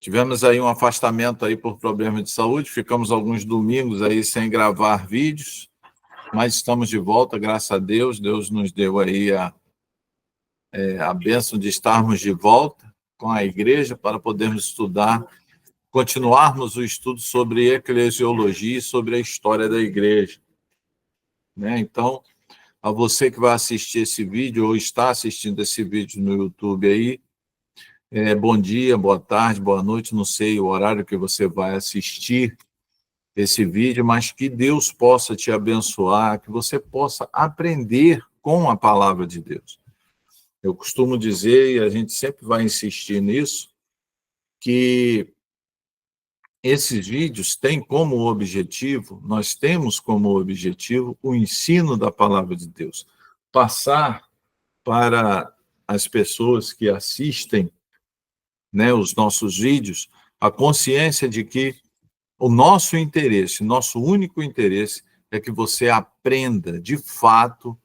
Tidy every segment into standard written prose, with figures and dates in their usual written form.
Tivemos aí um afastamento aí por problemas de saúde, ficamos alguns domingos aí sem gravar vídeos, mas estamos de volta, graças a Deus. Deus nos deu aí a bênção de estarmos de volta com a igreja para podermos estudar, continuarmos o estudo sobre eclesiologia e sobre a história da igreja, né? Então, a você que vai assistir esse vídeo ou está assistindo esse vídeo no YouTube aí, bom dia, boa tarde, boa noite, não sei o horário que você vai assistir esse vídeo, mas que Deus possa te abençoar, que você possa aprender com a palavra de Deus. Eu costumo dizer, e a gente sempre vai insistir nisso, que esses vídeos têm como objetivo, nós temos como objetivo o ensino da palavra de Deus, passar para as pessoas que assistem, né, os nossos vídeos, a consciência de que o nosso interesse, nosso único interesse é que você aprenda, de fato,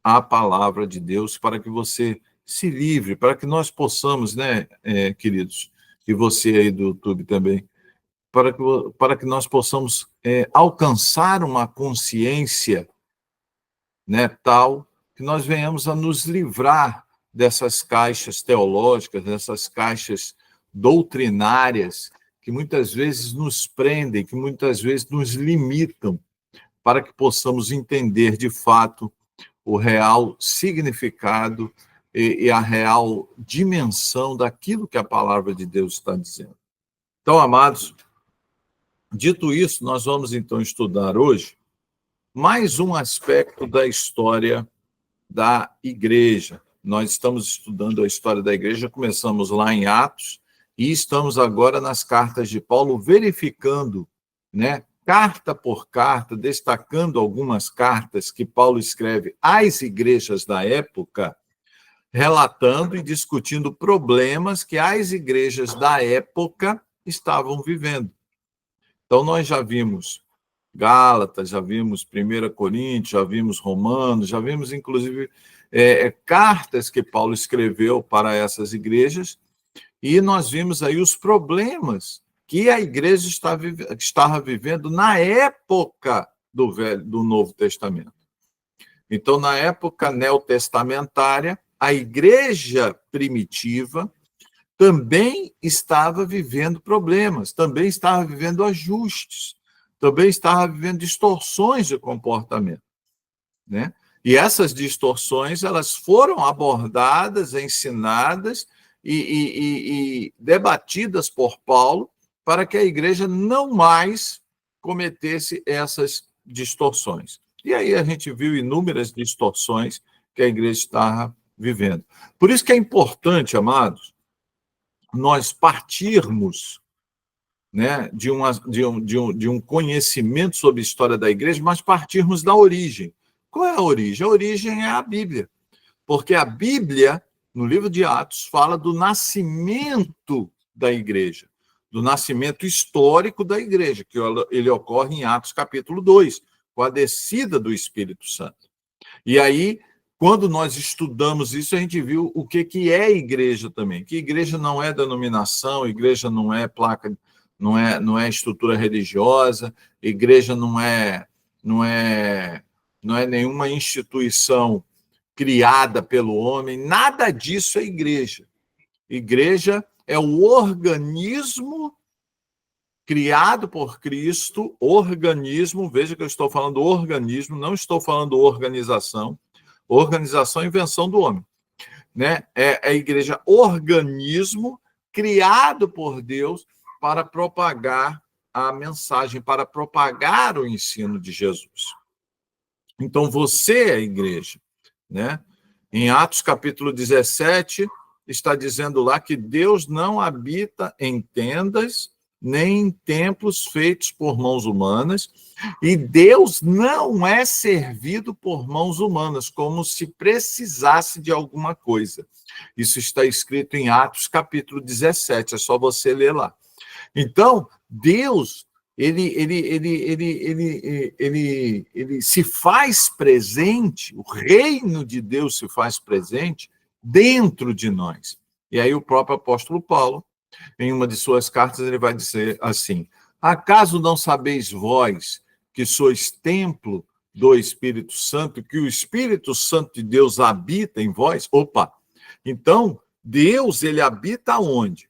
a palavra de Deus, para que você se livre, para que nós possamos, né, queridos, e você aí do YouTube também, para que nós possamos alcançar uma consciência, né, tal que nós venhamos a nos livrar dessas caixas teológicas, dessas caixas doutrinárias, que muitas vezes nos prendem, que muitas vezes nos limitam, para que possamos entender de fato o real significado e a real dimensão daquilo que a palavra de Deus está dizendo. Então, amados, dito isso, nós vamos então estudar hoje mais um aspecto da história da igreja. Nós estamos estudando a história da igreja, começamos lá em Atos, e estamos agora nas cartas de Paulo, verificando, né, carta por carta, destacando algumas cartas que Paulo escreve às igrejas da época, relatando e discutindo problemas que as igrejas da época estavam vivendo. Então, nós já vimos Gálatas, já vimos 1 Coríntios, já vimos Romanos, já vimos, inclusive, cartas que Paulo escreveu para essas igrejas, e nós vimos aí os problemas que a igreja estava vivendo na época do Novo Testamento. Então, na época neotestamentária, a igreja primitiva também estava vivendo problemas, também estava vivendo ajustes, também estava vivendo distorções de comportamento, né? E essas distorções, elas foram abordadas, ensinadas e debatidas por Paulo para que a igreja não mais cometesse essas distorções. E aí a gente viu inúmeras distorções que a igreja estava vivendo. Por isso que é importante, amados, nós partirmos, né, de um conhecimento sobre a história da igreja, mas partirmos da origem. Qual é a origem? A origem é a Bíblia. Porque a Bíblia, no livro de Atos, fala do nascimento da igreja, do nascimento histórico da igreja, que ele ocorre em Atos capítulo 2, com a descida do Espírito Santo. E aí, quando nós estudamos isso, a gente viu o que é igreja também. Que igreja não é denominação, igreja não é placa, não é estrutura religiosa, igreja não é nenhuma instituição criada pelo homem, nada disso é igreja. Igreja é o organismo criado por Cristo, organismo, veja que eu estou falando organismo, não estou falando organização. Organização é invenção do homem, né? É a igreja organismo criado por Deus para propagar a mensagem, para propagar o ensino de Jesus. Então, você é a igreja, né? Em Atos capítulo 17, está dizendo lá que Deus não habita em tendas, nem em templos feitos por mãos humanas, e Deus não é servido por mãos humanas, como se precisasse de alguma coisa. Isso está escrito em Atos capítulo 17, é só você ler lá. Então, Deus, ele se faz presente, o reino de Deus se faz presente dentro de nós. E aí o próprio apóstolo Paulo Em uma de suas cartas, ele vai dizer assim: acaso não sabeis vós que sois templo do Espírito Santo, que o Espírito Santo de Deus habita em vós? Opa! Então, Deus, ele habita onde?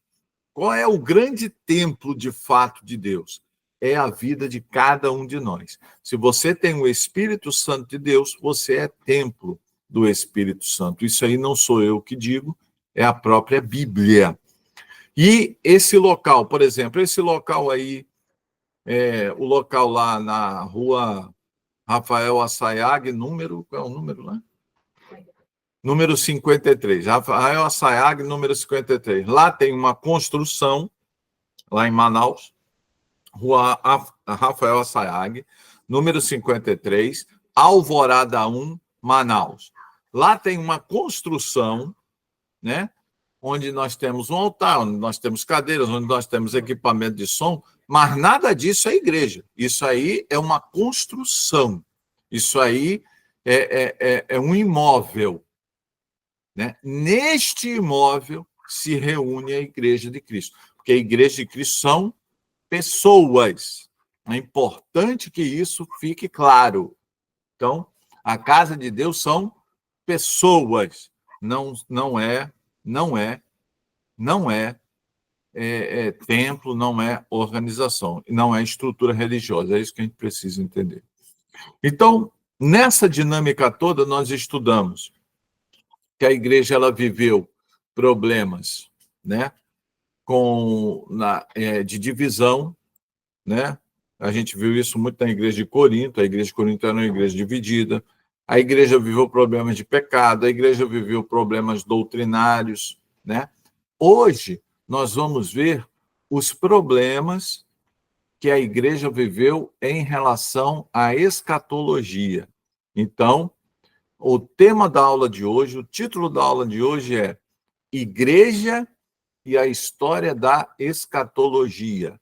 Qual é o grande templo de fato de Deus? É a vida de cada um de nós. Se você tem o Espírito Santo de Deus, você é templo do Espírito Santo. Isso aí não sou eu que digo, é a própria Bíblia. E esse local, por exemplo, esse local aí, o local lá na rua Rafael Assayag, qual é o número lá? Número 53. Rafael Assayag, número 53. Lá tem uma construção, lá em Manaus, rua Rafael Assayag, número 53, Alvorada 1, Manaus. Lá tem uma construção, né? Onde nós temos um altar, onde nós temos cadeiras, onde nós temos equipamento de som, mas nada disso é igreja. Isso aí é uma construção. Isso aí é um imóvel. Né? Neste imóvel se reúne a Igreja de Cristo, porque a Igreja de Cristo são pessoas. É importante que isso fique claro. Então, a casa de Deus são pessoas, não é templo, não é organização, não é estrutura religiosa. É isso que a gente precisa entender. Então, nessa dinâmica toda, nós estudamos que a igreja ela viveu problemas, né, de divisão, né? A gente viu isso muito na igreja de Corinto. A igreja de Corinto era uma igreja dividida. A igreja viveu problemas de pecado, a igreja viveu problemas doutrinários, né? Hoje, nós vamos ver os problemas que a igreja viveu em relação à escatologia. Então, o tema da aula de hoje, o título da aula de hoje é Igreja e a História da Escatologia.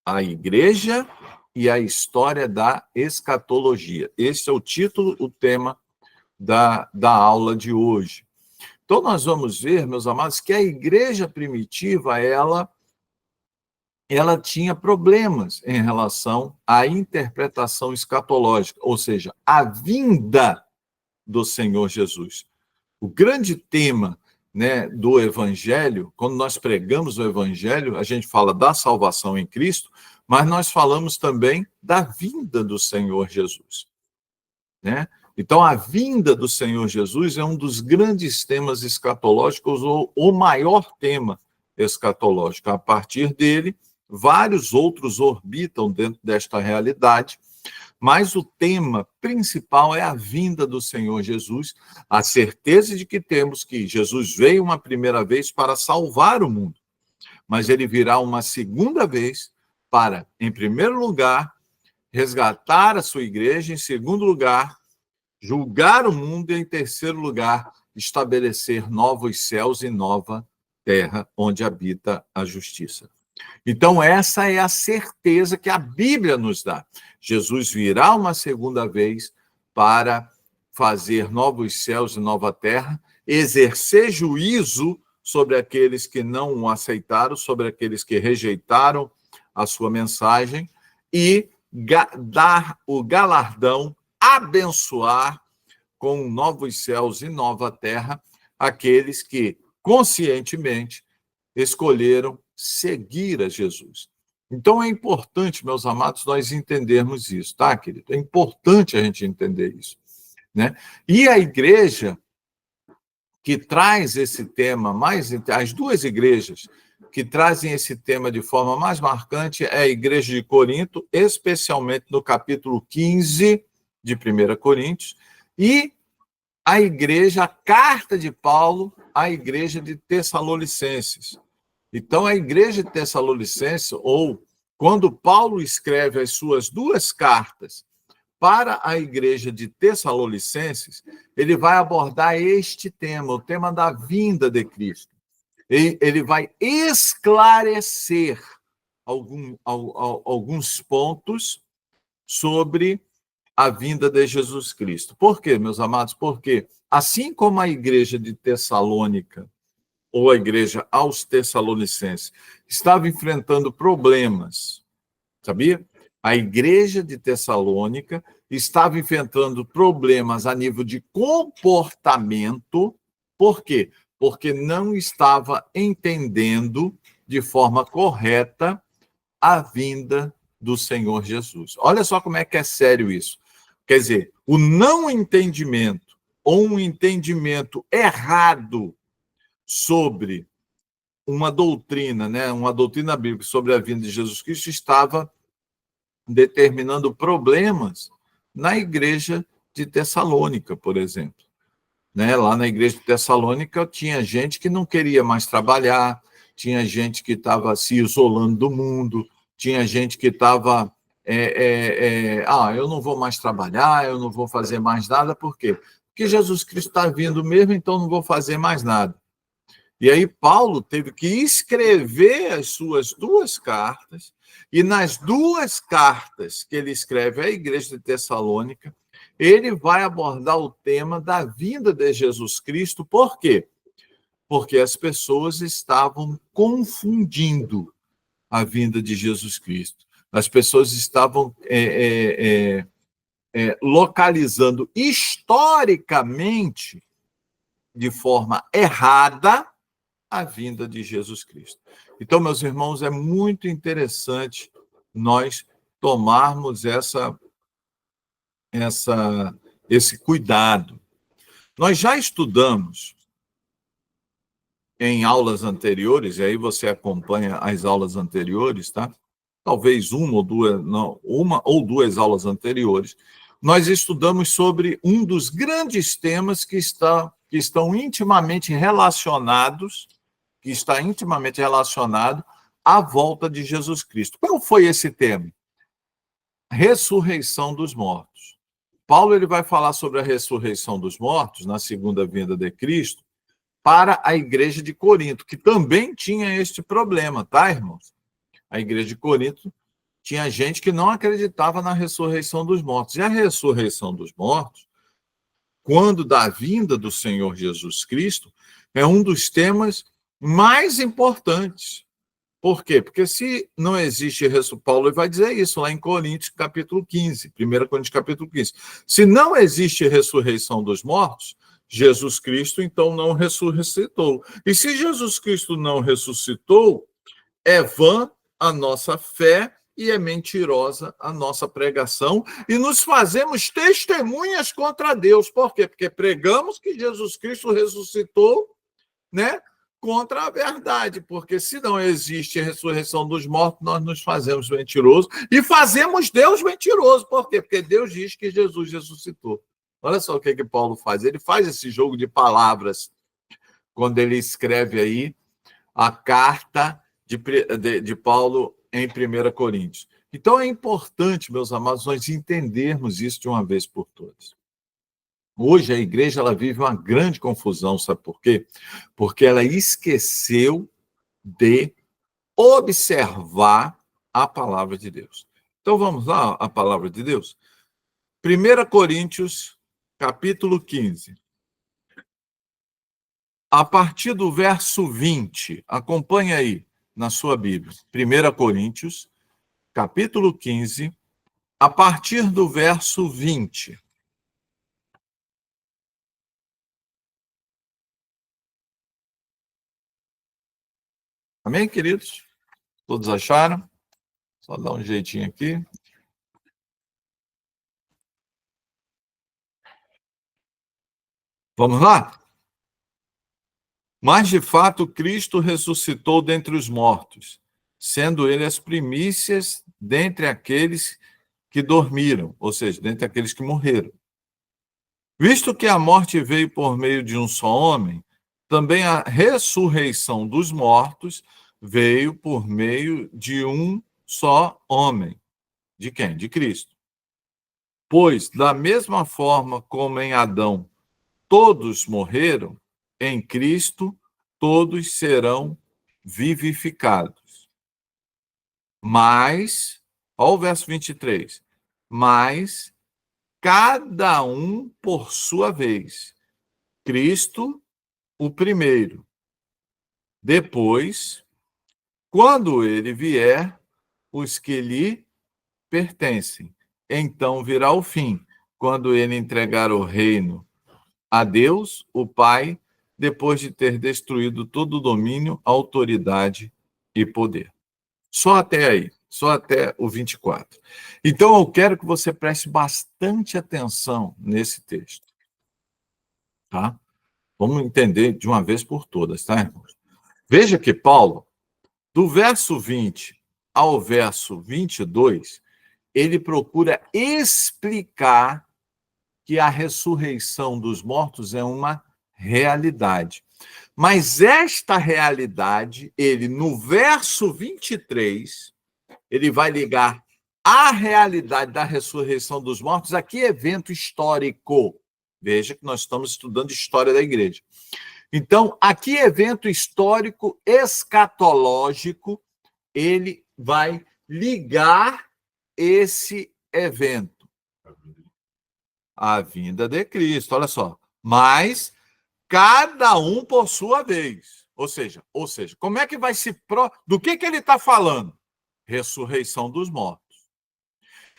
A Igreja e a História da Escatologia. Esse é o título, o tema da aula de hoje. Então, nós vamos ver, meus amados, que a igreja primitiva, ela tinha problemas em relação à interpretação escatológica, ou seja, a vinda do Senhor Jesus. O grande tema, né, do Evangelho, quando nós pregamos o Evangelho, a gente fala da salvação em Cristo, mas nós falamos também da vinda do Senhor Jesus, né? Então, a vinda do Senhor Jesus é um dos grandes temas escatológicos, ou o maior tema escatológico. A partir dele, vários outros orbitam dentro desta realidade, mas o tema principal é a vinda do Senhor Jesus, a certeza de que temos que Jesus veio uma primeira vez para salvar o mundo, mas ele virá uma segunda vez para, em primeiro lugar, resgatar a sua igreja, em segundo lugar, julgar o mundo e, em terceiro lugar, estabelecer novos céus e nova terra onde habita a justiça. Então, essa é a certeza que a Bíblia nos dá. Jesus virá uma segunda vez para fazer novos céus e nova terra, exercer juízo sobre aqueles que não o aceitaram, sobre aqueles que rejeitaram a sua mensagem e dar o galardão, abençoar com novos céus e nova terra aqueles que conscientemente escolheram seguir a Jesus. Então é importante, meus amados, nós entendermos isso, tá, querido? É importante a gente entender isso, né? E a igreja que traz esse tema as duas igrejas que trazem esse tema de forma mais marcante é a igreja de Corinto, especialmente no capítulo 15 de 1 Coríntios, e a carta de Paulo à igreja de Tessalonicenses. Então, a igreja de Tessalonicenses, ou quando Paulo escreve as suas duas cartas para a igreja de Tessalonicenses, ele vai abordar este tema, o tema da vinda de Cristo. Ele vai esclarecer alguns pontos sobre a vinda de Jesus Cristo. Por quê, meus amados? Porque, assim como a igreja de Tessalônica ou a igreja aos Tessalonicenses, estava enfrentando problemas, sabia? A igreja de Tessalônica estava enfrentando problemas a nível de comportamento. Por quê? Porque não estava entendendo de forma correta a vinda do Senhor Jesus. Olha só como é que é sério isso. Quer dizer, o não entendimento ou um entendimento errado sobre uma doutrina, né, uma doutrina bíblica sobre a vinda de Jesus Cristo estava determinando problemas na igreja de Tessalônica, por exemplo. Né? Lá na igreja de Tessalônica tinha gente que não queria mais trabalhar, tinha gente que estava se isolando do mundo, tinha gente que estava eu não vou mais trabalhar, eu não vou fazer mais nada, por quê? Porque Jesus Cristo está vindo mesmo, então não vou fazer mais nada. E aí Paulo teve que escrever as suas duas cartas, e nas duas cartas que ele escreve à igreja de Tessalônica, ele vai abordar o tema da vinda de Jesus Cristo. Por quê? Porque as pessoas estavam confundindo a vinda de Jesus Cristo. As pessoas estavam localizando historicamente, de forma errada, a vinda de Jesus Cristo. Então, meus irmãos, é muito interessante nós tomarmos esse cuidado. Nós já estudamos em aulas anteriores, e aí você acompanha as aulas anteriores, tá? Talvez uma ou duas aulas anteriores, nós estudamos sobre um dos grandes temas que estão intimamente relacionados, que está intimamente relacionado à volta de Jesus Cristo. Qual foi esse tema? Ressurreição dos mortos. Paulo ele vai falar sobre a ressurreição dos mortos na segunda vinda de Cristo para a igreja de Corinto, que também tinha este problema, tá, irmãos? A igreja de Corinto tinha gente que não acreditava na ressurreição dos mortos. E a ressurreição dos mortos, quando da vinda do Senhor Jesus Cristo, é um dos temas mais importantes. Por quê? Porque se não existe ressurreição, Paulo vai dizer isso lá em Coríntios, capítulo 15, 1 Coríntios, capítulo 15. Se não existe ressurreição dos mortos, Jesus Cristo, então, não ressuscitou. E se Jesus Cristo não ressuscitou, é vã a nossa fé e é mentirosa a nossa pregação, e nos fazemos testemunhas contra Deus. Por quê? Porque pregamos que Jesus Cristo ressuscitou, né? Contra a verdade, porque se não existe a ressurreição dos mortos, nós nos fazemos mentirosos e fazemos Deus mentiroso. Por quê? Porque Deus diz que Jesus ressuscitou. Olha só o que Paulo faz. Ele faz esse jogo de palavras quando ele escreve aí a carta de Paulo em 1 Coríntios. Então é importante, meus amados, nós entendermos isso de uma vez por todas. Hoje a igreja ela vive uma grande confusão, sabe por quê? Porque ela esqueceu de observar a palavra de Deus. Então vamos lá, a palavra de Deus. 1 Coríntios, capítulo 15. A partir do verso 20, acompanhe aí na sua Bíblia. 1 Coríntios, capítulo 15, a partir do verso 20. Amém, queridos? Todos acharam? Só dar um jeitinho aqui. Vamos lá? Mas, de fato, Cristo ressuscitou dentre os mortos, sendo ele as primícias dentre aqueles que dormiram, ou seja, dentre aqueles que morreram. Visto que a morte veio por meio de um só homem, também a ressurreição dos mortos veio por meio de um só homem. De quem? De Cristo. Pois, da mesma forma como em Adão todos morreram, em Cristo todos serão vivificados. Mas, olha o verso 23, mas cada um por sua vez. Cristo, o primeiro. Depois, quando ele vier, os que lhe pertencem. Então virá o fim, quando ele entregar o reino a Deus, o Pai, depois de ter destruído todo o domínio, autoridade e poder. Só até aí, só até o 24. Então eu quero que você preste bastante atenção nesse texto, tá? Vamos entender de uma vez por todas, tá, irmãos? Veja que Paulo, do verso 20 ao verso 22, ele procura explicar que a ressurreição dos mortos é uma realidade. Mas esta realidade, ele, no verso 23, ele vai ligar a realidade da ressurreição dos mortos a que evento histórico? Veja que nós estamos estudando história da igreja. Então, a que evento histórico escatológico ele vai ligar esse evento? A vinda de Cristo, olha só. Mas cada um por sua vez. Ou seja, como é que vai se... Do que ele está falando? Ressurreição dos mortos.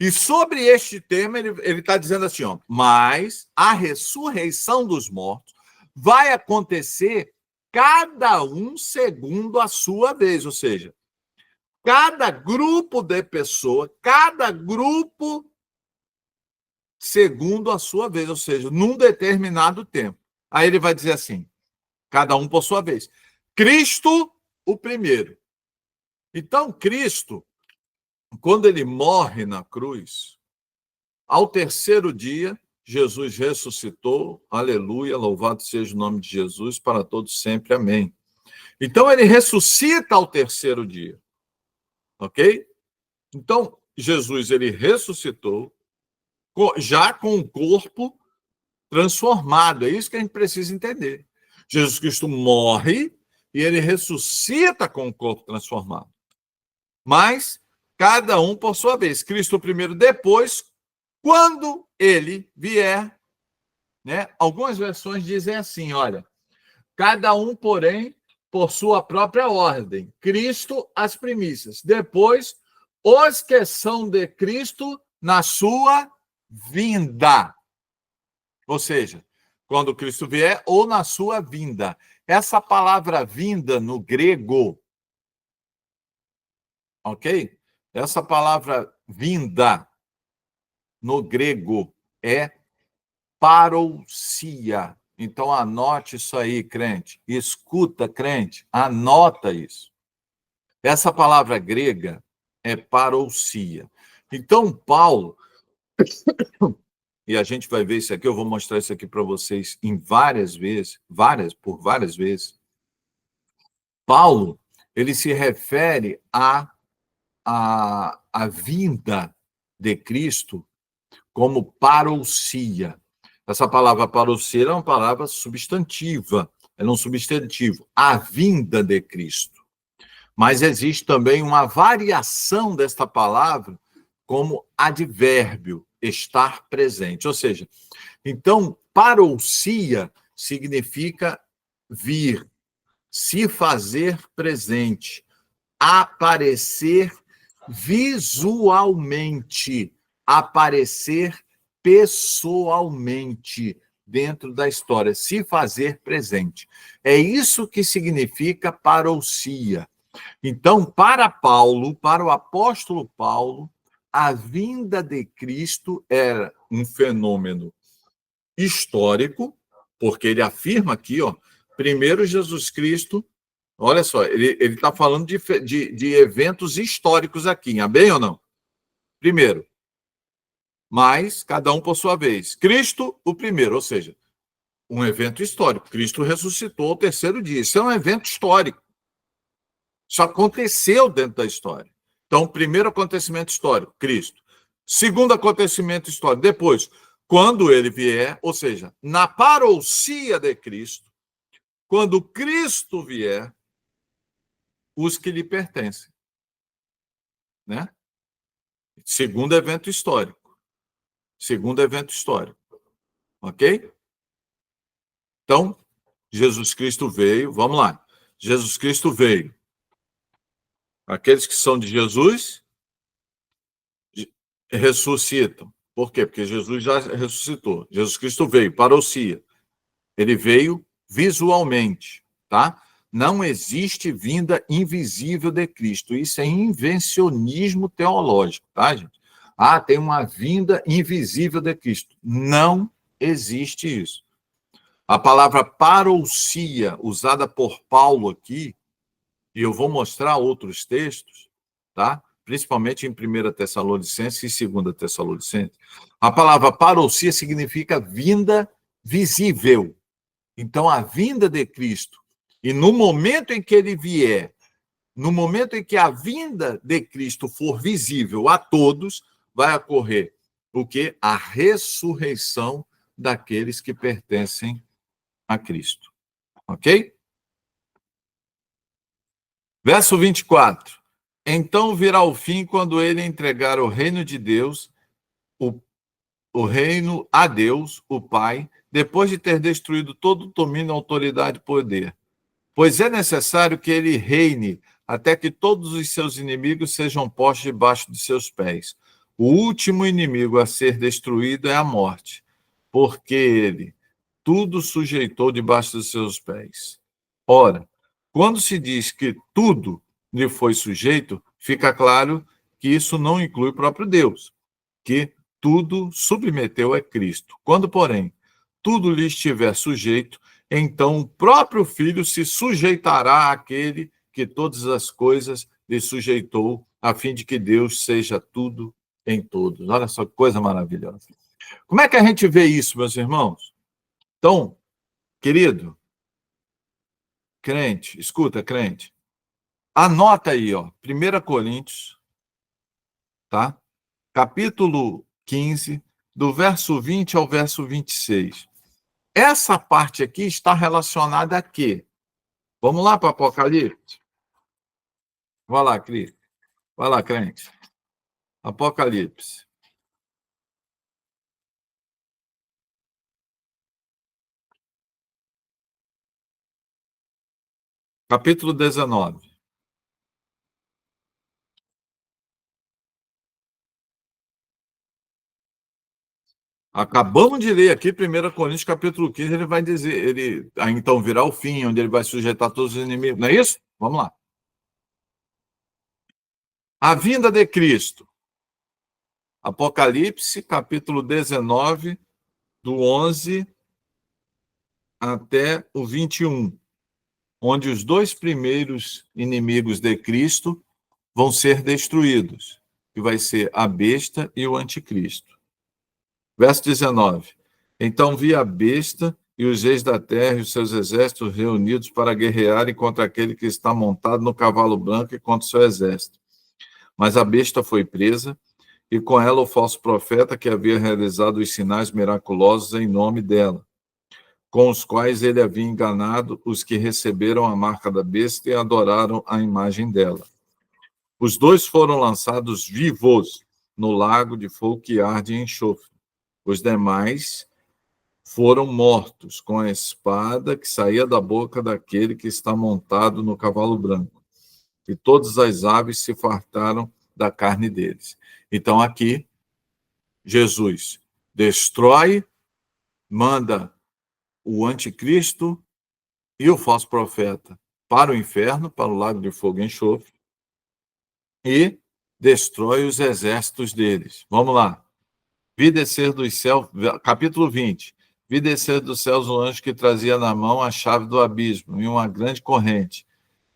E sobre este tema, ele está dizendo assim, ó, mas a ressurreição dos mortos vai acontecer cada um segundo a sua vez, ou seja, cada grupo de pessoas, cada grupo segundo a sua vez, ou seja, num determinado tempo. Aí ele vai dizer assim, cada um por sua vez. Cristo, o primeiro. Então, Cristo, quando ele morre na cruz, ao terceiro dia, Jesus ressuscitou, aleluia, louvado seja o nome de Jesus, para todos sempre, amém. Então, ele ressuscita ao terceiro dia, ok? Então, Jesus, ele ressuscitou, já com o corpo transformado, é isso que a gente precisa entender. Jesus Cristo morre e ele ressuscita com o corpo transformado. Mas, cada um por sua vez. Cristo primeiro, depois, quando ele vier, né? Algumas versões dizem assim, olha, cada um, porém, por sua própria ordem. Cristo, as primícias. Depois, os que são de Cristo na sua vinda. Ou seja, quando Cristo vier ou na sua vinda. Essa palavra vinda no grego, ok? Essa palavra vinda no grego é parousia. Então, anote isso aí, crente. Escuta, crente. Anota isso. Essa palavra grega é parousia. Então, Paulo, e a gente vai ver isso aqui, eu vou mostrar isso aqui para vocês em várias vezes, por várias vezes. Paulo, ele se refere à vinda de Cristo como parousia. Essa palavra parousia é uma palavra substantiva, é um substantivo, a vinda de Cristo. Mas existe também uma variação desta palavra como advérbio, estar presente. Ou seja, então, parousia significa vir, se fazer presente, aparecer visualmente, aparecer pessoalmente dentro da história, se fazer presente. É isso que significa parousia. Então, para Paulo, para o apóstolo Paulo, a vinda de Cristo era um fenômeno histórico, porque ele afirma aqui, ó, primeiro Jesus Cristo, olha só, ele está falando de eventos históricos aqui, amém ou não? Primeiro, mas cada um por sua vez. Cristo, o primeiro, ou seja, um evento histórico. Cristo ressuscitou ao terceiro dia. Isso é um evento histórico. Isso aconteceu dentro da história. Então, primeiro acontecimento histórico, Cristo. Segundo acontecimento histórico, depois, quando ele vier, ou seja, na parousia de Cristo, quando Cristo vier, os que lhe pertencem. Né? Segundo evento histórico. Segundo evento histórico. Ok? Então, Jesus Cristo veio, vamos lá. Jesus Cristo veio. Aqueles que são de Jesus ressuscitam. Por quê? Porque Jesus já ressuscitou. Jesus Cristo veio, parousia. Ele veio visualmente, tá? Não existe vinda invisível de Cristo. Isso é invencionismo teológico, tá, gente? Ah, tem uma vinda invisível de Cristo. Não existe isso. A palavra parousia, usada por Paulo aqui, e eu vou mostrar outros textos, tá? Principalmente em 1 Tessalonicenses e 2 Tessalonicenses. A palavra parousia significa vinda visível. Então, a vinda de Cristo, e no momento em que ele vier, no momento em que a vinda de Cristo for visível a todos, vai ocorrer o quê? A ressurreição daqueles que pertencem a Cristo. Ok? Verso 24. Então virá o fim quando ele entregar o reino de Deus, o reino a Deus, o Pai, depois de ter destruído todo o domínio, autoridade e poder. Pois é necessário que ele reine até que todos os seus inimigos sejam postos debaixo de seus pés. O último inimigo a ser destruído é a morte, porque ele tudo sujeitou debaixo dos seus pés. Ora, quando se diz que tudo lhe foi sujeito, fica claro que isso não inclui o próprio Deus, que tudo submeteu a Cristo. Quando, porém, tudo lhe estiver sujeito, então o próprio Filho se sujeitará àquele que todas as coisas lhe sujeitou, a fim de que Deus seja tudo em todos. Olha só que coisa maravilhosa. Como é que a gente vê isso, meus irmãos? Então, querido, crente, escuta, crente, anota aí, ó, 1 Coríntios, tá? Capítulo 15, do verso 20 ao verso 26. Essa parte aqui está relacionada a quê? Vamos lá para Apocalipse? Vai lá, Cris. Vai lá, crente. Apocalipse. Capítulo 19. Acabamos de ler aqui, 1 Coríntios, capítulo 15, ele vai dizer, ele então virá o fim, onde ele vai sujeitar todos os inimigos. Não é isso? Vamos lá. A vinda de Cristo. Apocalipse, capítulo 19, do 11 até o 21, onde os dois primeiros inimigos de Cristo vão ser destruídos, que vai ser a besta e o anticristo. Verso 19. Então vi a besta e os reis da terra e os seus exércitos reunidos para guerrearem contra aquele que está montado no cavalo branco e contra o seu exército. Mas a besta foi presa, e com ela o falso profeta que havia realizado os sinais miraculosos em nome dela, com os quais ele havia enganado os que receberam a marca da besta e adoraram a imagem dela. Os dois foram lançados vivos no lago de fogo que arde em enxofre. Os demais foram mortos com a espada que saía da boca daquele que está montado no cavalo branco. E todas as aves se fartaram da carne deles. Então, aqui, Jesus destrói, manda o anticristo e o falso profeta para o inferno, para o lago de fogo e enxofre, e destrói os exércitos deles. Vamos lá. Vi descer dos céus, capítulo 20. Vi descer dos céus um anjo que trazia na mão a chave do abismo e uma grande corrente.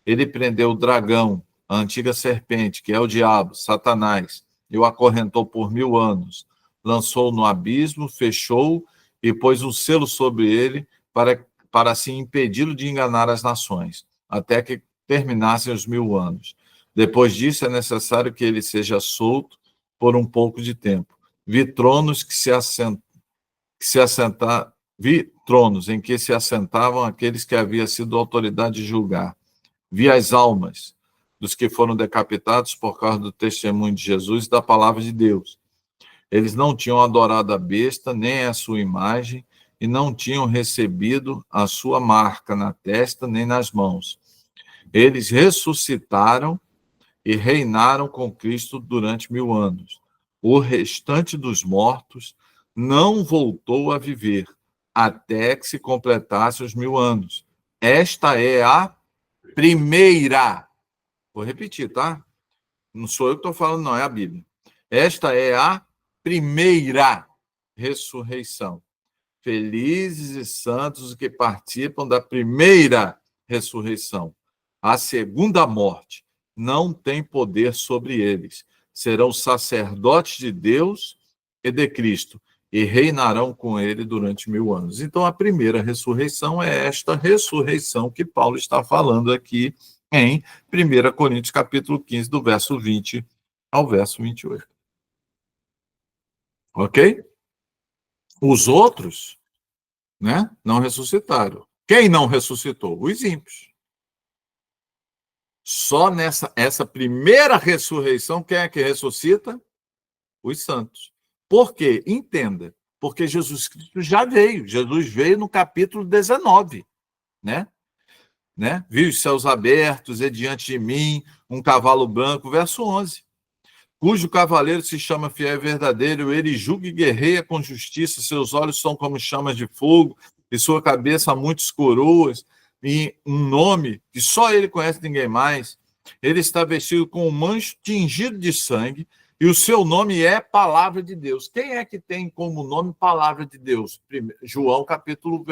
Ele prendeu o dragão, a antiga serpente, que é o diabo, Satanás, e o acorrentou por 1000 anos. Lançou no abismo, fechou e pôs um selo sobre ele para assim impedi-lo de enganar as nações, até que terminassem os 1000 anos. Depois disso, é necessário que ele seja solto por um pouco de tempo. Vi tronos vi tronos em que se assentavam aqueles que havia sido autoridade de julgar. Vi as almas dos que foram decapitados por causa do testemunho de Jesus e da palavra de Deus. Eles não tinham adorado a besta, nem a sua imagem, e não tinham recebido a sua marca na testa nem nas mãos. Eles ressuscitaram e reinaram com Cristo durante 1000 anos. O restante dos mortos não voltou a viver até que se completasse os 1000 anos. Esta é a primeira. Vou repetir, tá? Não sou eu que estou falando, não, é a Bíblia. Esta é a primeira ressurreição. Felizes e santos os que participam da primeira ressurreição. A segunda morte não tem poder sobre eles. Serão sacerdotes de Deus e de Cristo e reinarão com ele durante 1000 anos. Então, a primeira ressurreição é esta ressurreição que Paulo está falando aqui em 1 Coríntios, capítulo 15, do verso 20 ao verso 28. Ok? Os outros, né, não ressuscitaram. Quem não ressuscitou? Os ímpios. Só essa primeira ressurreição, quem é que ressuscita? Os santos. Por quê? Entenda. Porque Jesus Cristo já veio. Jesus veio no capítulo 19, né? Vi os céus abertos e diante de mim um cavalo branco, verso 11. Cujo cavaleiro se chama fiel e verdadeiro, ele julga e guerreia com justiça, seus olhos são como chamas de fogo, e sua cabeça há muitas coroas, e um nome que só ele conhece, ninguém mais. Ele está vestido com um manto tingido de sangue, e o seu nome é Palavra de Deus. Quem é que tem como nome Palavra de Deus? João capítulo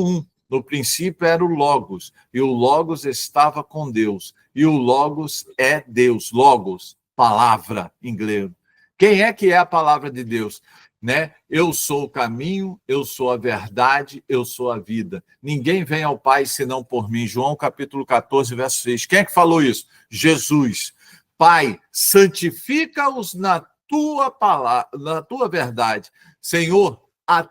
1. No princípio era o Logos, e o Logos estava com Deus, e o Logos é Deus. Logos, palavra em grego. Quem é que é a palavra de Deus? Né? Eu sou o caminho, eu sou a verdade, eu sou a vida. Ninguém vem ao Pai senão por mim. João capítulo 14, verso 6. Quem é que falou isso? Jesus. Pai, santifica-os na tua palavra, na tua verdade. Senhor, a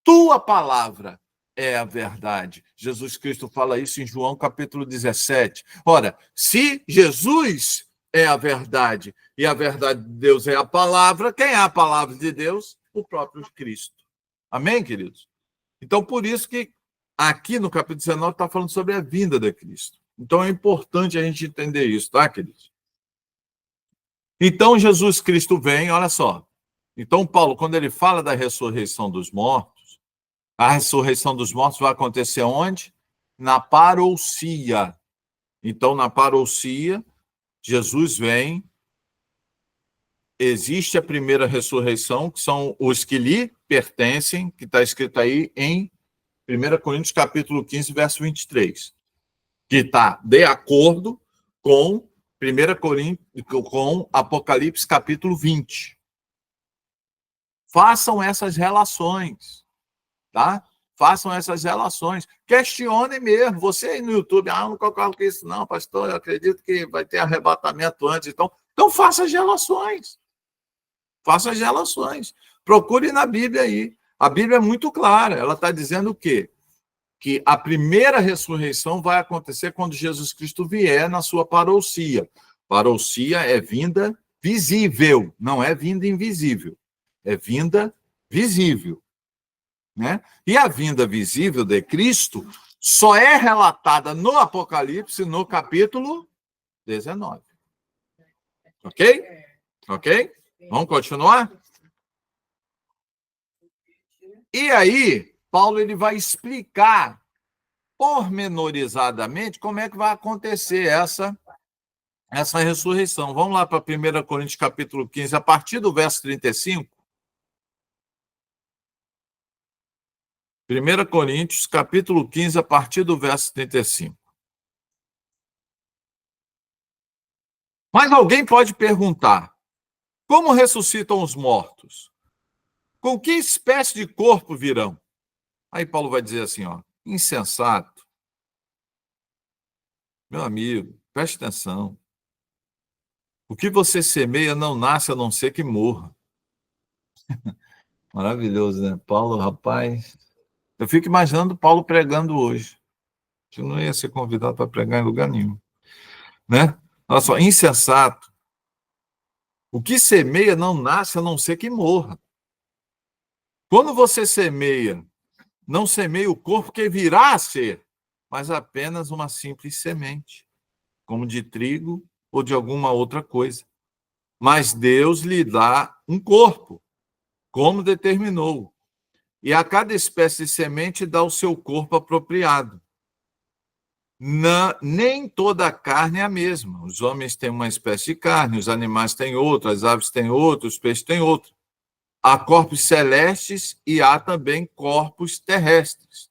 tua palavra é a verdade. Jesus Cristo fala isso em João capítulo 17. Ora, se Jesus é a verdade e a verdade de Deus é a palavra, quem é a palavra de Deus? O próprio Cristo. Amém, queridos? Então, por isso que aqui no capítulo 19 está falando sobre a vinda de Cristo. Então, é importante a gente entender isso, tá, queridos? Então, Jesus Cristo vem, olha só. Então, Paulo, quando ele fala da ressurreição dos mortos, a ressurreição dos mortos vai acontecer onde? Na parousia. Então, na parousia, Jesus vem, existe a primeira ressurreição, que são os que lhe pertencem, que está escrito aí em 1 Coríntios capítulo 15, verso 23, que está de acordo com 1 Coríntios, com Apocalipse capítulo 20. Façam essas relações. Tá? Façam essas relações. Questionem mesmo. Você aí no YouTube, não concordo com isso, não, pastor. Eu acredito que vai ter arrebatamento antes. Então faça as relações. Faça as relações. Procure na Bíblia aí. A Bíblia é muito clara. Ela está dizendo o quê? Que a primeira ressurreição vai acontecer quando Jesus Cristo vier na sua parousia. Parousia é vinda visível, não é vinda invisível. É vinda visível. Né? E a vinda visível de Cristo só é relatada no Apocalipse, no capítulo 19. Ok? Ok? Vamos continuar? E aí, Paulo ele vai explicar pormenorizadamente como é que vai acontecer essa ressurreição. Vamos lá para 1 Coríntios capítulo 15, a partir do verso 35. 1 Coríntios, capítulo 15, a partir do verso 35. Mas alguém pode perguntar, como ressuscitam os mortos? Com que espécie de corpo virão? Aí Paulo vai dizer assim, insensato. Meu amigo, preste atenção. O que você semeia não nasce a não ser que morra. Maravilhoso, né? Paulo, rapaz. Eu fico imaginando Paulo pregando hoje. Eu não ia ser convidado para pregar em lugar nenhum. Né? Olha só, insensato. O que semeia não nasce a não ser que morra. Quando você semeia, não semeia o corpo que virá a ser. mas apenas uma simples semente, como de trigo ou de alguma outra coisa. Mas Deus lhe dá um corpo, como determinou, e a cada espécie de semente dá o seu corpo apropriado. Nem toda a carne é a mesma. Os homens têm uma espécie de carne, os animais têm outra, as aves têm outra, os peixes têm outra. Há corpos celestes e há também corpos terrestres.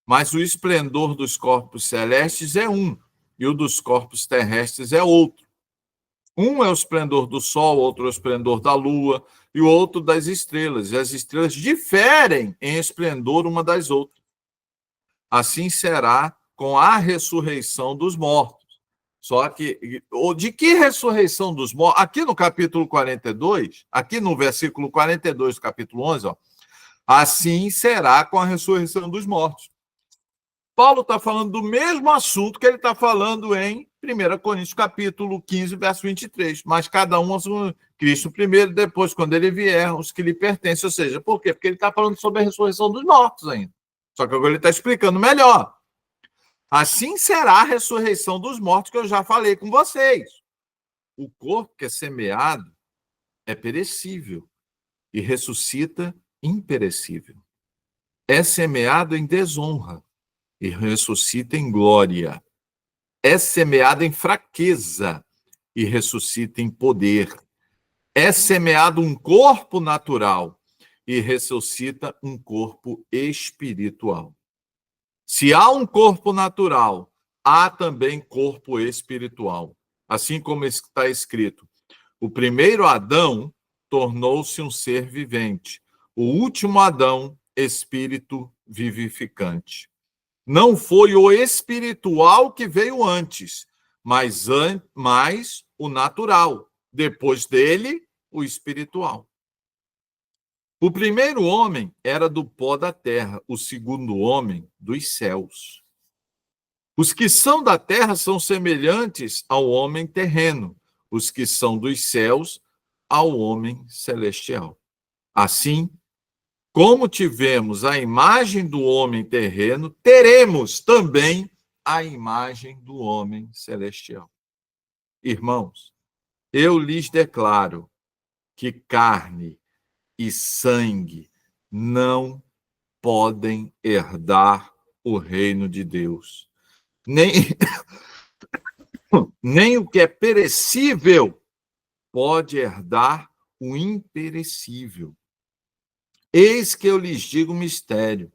Mas o esplendor dos corpos celestes é um, e o dos corpos terrestres é outro. Um é o esplendor do sol, outro é o esplendor da lua, e o outro das estrelas. E as estrelas diferem em esplendor uma das outras. Assim será com a ressurreição dos mortos. Só que, de que ressurreição dos mortos? Aqui no capítulo 42, aqui no versículo 42 do capítulo 11, ó, assim será com a ressurreição dos mortos. Paulo está falando do mesmo assunto que ele está falando em 1 Coríntios, capítulo 15, verso 23. Mas cada um, Cristo primeiro, depois, quando ele vier, os que lhe pertencem. Ou seja, por quê? Porque ele está falando sobre a ressurreição dos mortos ainda. Só que agora ele está explicando melhor. Assim será a ressurreição dos mortos, que eu já falei com vocês. O corpo que é semeado é perecível e ressuscita imperecível. É semeado em desonra e ressuscita em glória. É semeado em fraqueza e ressuscita em poder. É semeado um corpo natural e ressuscita um corpo espiritual. Se há um corpo natural, há também corpo espiritual. Assim como está escrito, o primeiro Adão tornou-se um ser vivente. O último Adão, espírito vivificante. Não foi o espiritual que veio antes, mas o natural. Depois dele, o espiritual. O primeiro homem era do pó da terra, o segundo homem dos céus. Os que são da terra são semelhantes ao homem terreno, os que são dos céus ao homem celestial. Assim, como tivemos a imagem do homem terreno, teremos também a imagem do homem celestial. Irmãos, eu lhes declaro que carne e sangue não podem herdar o reino de Deus. Nem o que é perecível pode herdar o imperecível. Eis que eu lhes digo um mistério.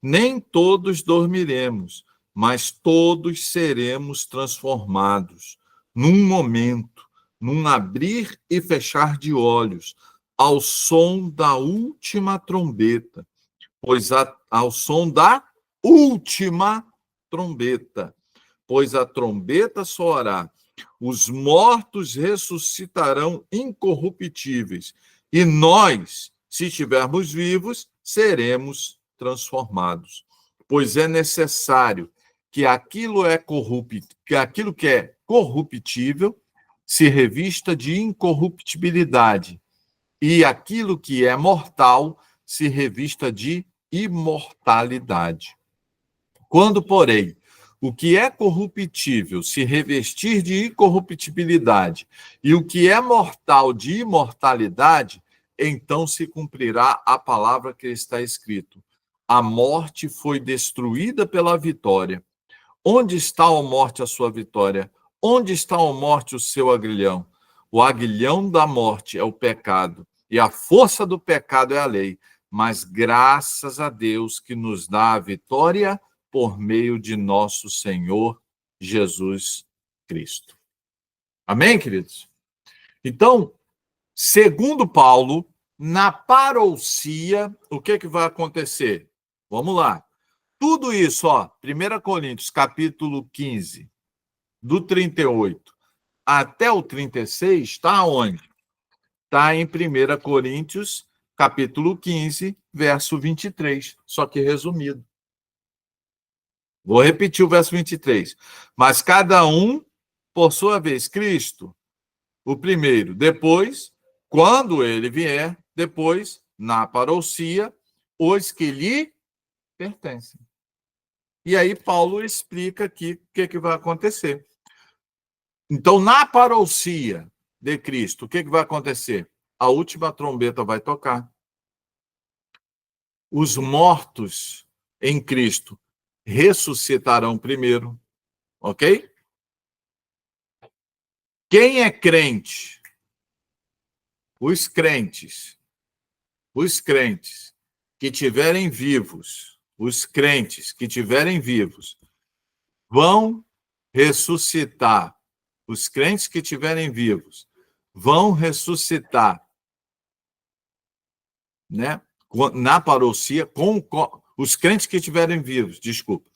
Nem todos dormiremos, mas todos seremos transformados num momento, num abrir e fechar de olhos, ao som da última trombeta, ao som da última trombeta, pois a trombeta soará, os mortos ressuscitarão incorruptíveis, e nós, se estivermos vivos, seremos transformados. Pois é necessário que aquilo que é corruptível se revista de incorruptibilidade, e aquilo que é mortal se revista de imortalidade. Quando, porém, o que é corruptível se revestir de incorruptibilidade e o que é mortal de imortalidade, então se cumprirá a palavra que está escrito: a morte foi destruída pela vitória. Onde está, ó morte, a sua vitória? Onde está, ó morte, o seu aguilhão? O aguilhão da morte é o pecado, e a força do pecado é a lei. Mas graças a Deus que nos dá a vitória por meio de nosso Senhor Jesus Cristo. Amém, queridos? Então, segundo Paulo, na parousia, o que vai acontecer? Vamos lá. Tudo isso, 1 Coríntios, capítulo 15, do 38 até o 36, está onde? Está em 1 Coríntios, capítulo 15, verso 23, só que resumido. Vou repetir o verso 23. Mas cada um, por sua vez, Cristo, o primeiro, depois, quando ele vier, depois, na parousia, os que lhe pertencem. E aí Paulo explica aqui o que vai acontecer. Então, na parousia de Cristo, o que vai acontecer? A última trombeta vai tocar. Os mortos em Cristo ressuscitarão primeiro, ok? Quem é crente? Os crentes que tiverem vivos, os crentes que tiverem vivos, vão ressuscitar. Os crentes que tiverem vivos vão ressuscitar, né? Na parousia, os crentes que estiverem vivos, desculpa.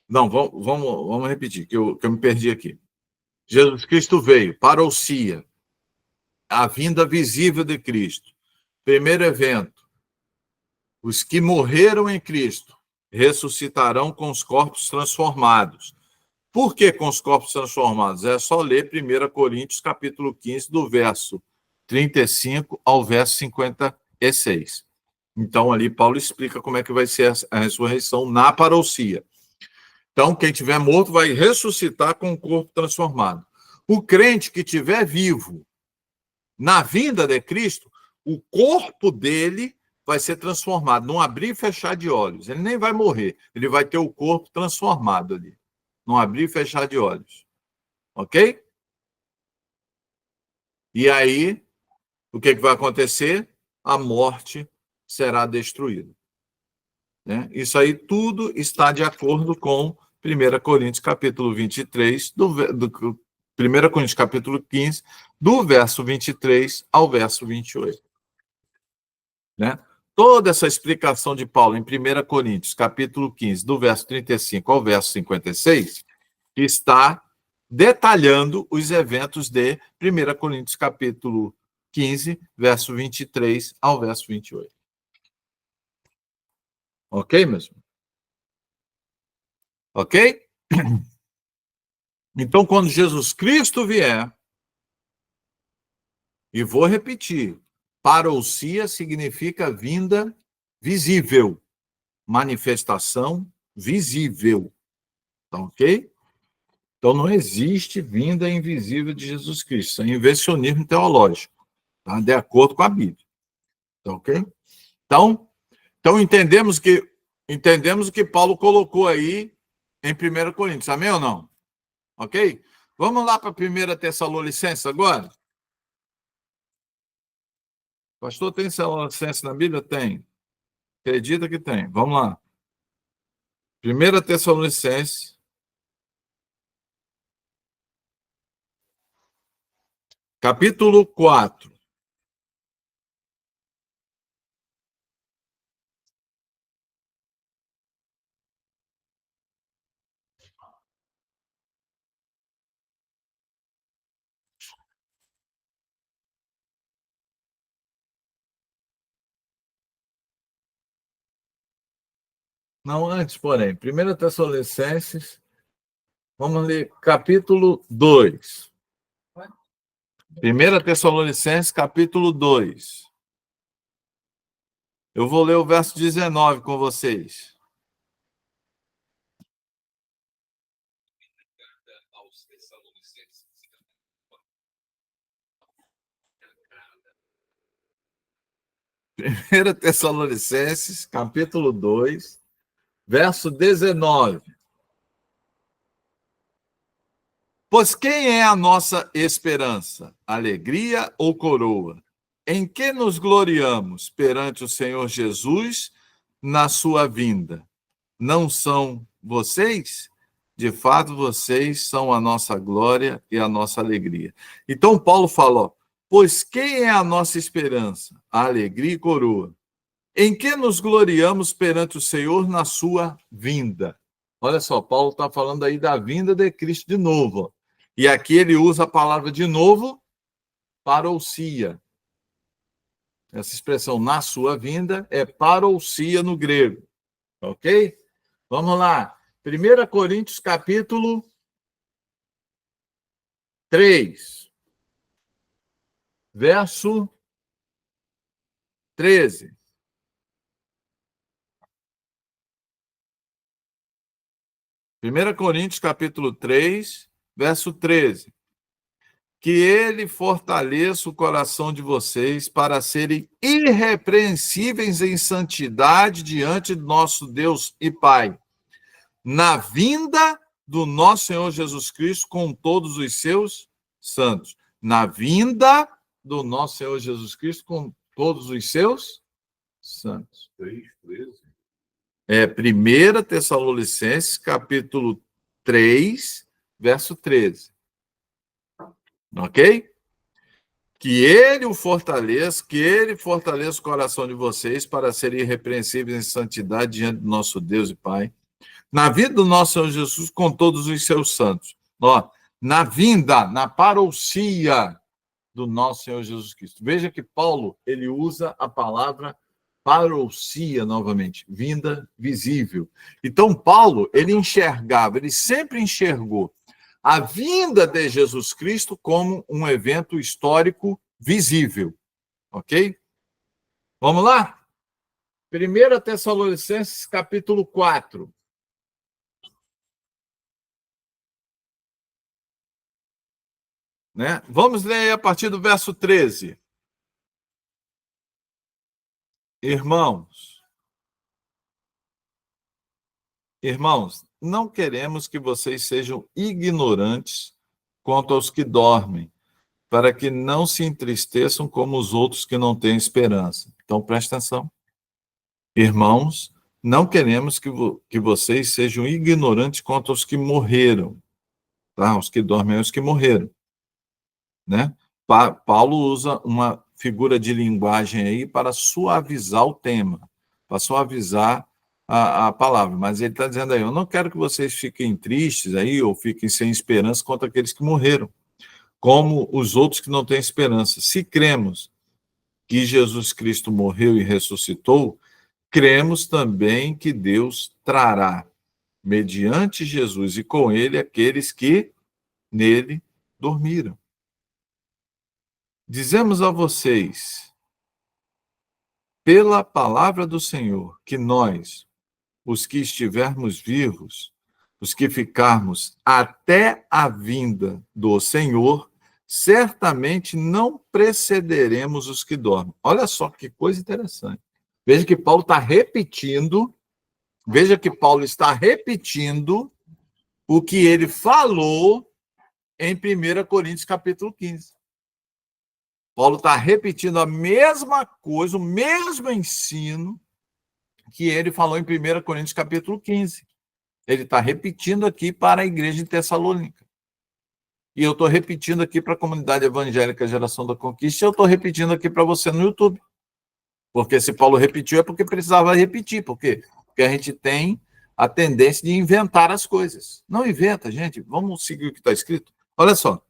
Não, vamos repetir, que eu me perdi aqui. Jesus Cristo veio, parousia, a vinda visível de Cristo. Primeiro evento, os que morreram em Cristo ressuscitarão com os corpos transformados. Por que com os corpos transformados? É só ler 1 Coríntios, capítulo 15, do verso 35 ao verso 56. Então, ali, Paulo explica como é que vai ser a ressurreição na parousia. Então, quem tiver morto vai ressuscitar com o corpo transformado. O crente que tiver vivo na vinda de Cristo, o corpo dele vai ser transformado, não abrir e fechar de olhos. Ele nem vai morrer, ele vai ter o corpo transformado ali. Não abrir e fechar de olhos. Ok? E aí, o que vai acontecer? A morte será destruída. Né? Isso aí tudo está de acordo com 1 Coríntios capítulo 23, 1 Coríntios capítulo 15, do verso 23 ao verso 28. Né? Toda essa explicação de Paulo em 1 Coríntios capítulo 15, do verso 35 ao verso 56, está detalhando os eventos de 1 Coríntios capítulo 15, verso 23 ao verso 28. Ok, mesmo? Ok? Então, quando Jesus Cristo vier, e vou repetir, parousia significa vinda visível, manifestação visível. Tá ok? Então, não existe vinda invisível de Jesus Cristo. Isso é inversionismo teológico, tá? De acordo com a Bíblia. Tá ok? Então entendemos o que Paulo colocou aí em 1 Coríntios. Amém ou não? Ok? Vamos lá para 1 Tessalonicenses agora? Pastor, tem Tessalonicenses na Bíblia? Tem. Acredita que tem. Vamos lá. 1 Tessalonicenses, capítulo 4. Não, antes, porém. 1 Tessalonicenses, vamos ler capítulo 2. 1 Tessalonicenses, capítulo 2. Eu vou ler o verso 19 com vocês. Primeira Tessalonicenses, capítulo 2, verso 19. Pois quem é a nossa esperança? Alegria ou coroa? Em que nos gloriamos perante o Senhor Jesus na sua vinda? Não são vocês? De fato, vocês são a nossa glória e a nossa alegria. Então, Paulo falou: pois quem é a nossa esperança? Alegria e coroa. Em que nos gloriamos perante o Senhor na sua vinda? Olha só, Paulo está falando aí da vinda de Cristo de novo. E aqui ele usa a palavra de novo, parousia. Essa expressão na sua vinda é parousia no grego. Ok? Vamos lá. 1 Coríntios capítulo 3, verso 13. 1 Coríntios, capítulo 3, verso 13. Que ele fortaleça o coração de vocês para serem irrepreensíveis em santidade diante do nosso Deus e Pai, na vinda do nosso Senhor Jesus Cristo com todos os seus santos. Na vinda do nosso Senhor Jesus Cristo com todos os seus santos. 3:13. 1 Tessalonicenses, capítulo 3, verso 13. Ok? Que ele fortaleça o coração de vocês para serem irrepreensíveis em santidade diante do nosso Deus e Pai, na vida do nosso Senhor Jesus com todos os seus santos. Ó, na vinda, na parousia do nosso Senhor Jesus Cristo. Veja que Paulo, ele usa a palavra parousia novamente, vinda visível. Então, Paulo, ele sempre enxergou a vinda de Jesus Cristo como um evento histórico visível. Ok? Vamos lá? 1 Tessalonicenses, capítulo 4. Né? Vamos ler a partir do verso 13. Irmãos, não queremos que vocês sejam ignorantes quanto aos que dormem, para que não se entristeçam como os outros que não têm esperança. Então, presta atenção. Irmãos, não queremos que vocês sejam ignorantes quanto aos que morreram. Tá? Os que dormem, os que morreram. Né? Paulo usa uma figura de linguagem aí para suavizar o tema, para suavizar a palavra. Mas ele está dizendo aí, eu não quero que vocês fiquem tristes aí ou fiquem sem esperança contra aqueles que morreram, como os outros que não têm esperança. Se cremos que Jesus Cristo morreu e ressuscitou, cremos também que Deus trará, mediante Jesus e com ele, aqueles que nele dormiram. Dizemos a vocês, pela palavra do Senhor, que nós, os que estivermos vivos, os que ficarmos até a vinda do Senhor, certamente não precederemos os que dormem. Olha só que coisa interessante. Veja que Paulo está repetindo o que ele falou em 1 Coríntios, capítulo 15. Paulo está repetindo a mesma coisa, o mesmo ensino que ele falou em 1 Coríntios, capítulo 15. Ele está repetindo aqui para a igreja de Tessalônica. E eu estou repetindo aqui para a comunidade evangélica Geração da Conquista, e eu estou repetindo aqui para você no YouTube. Porque se Paulo repetiu, é porque precisava repetir. Por quê? Porque a gente tem a tendência de inventar as coisas. Não inventa, gente. Vamos seguir o que está escrito. Olha só.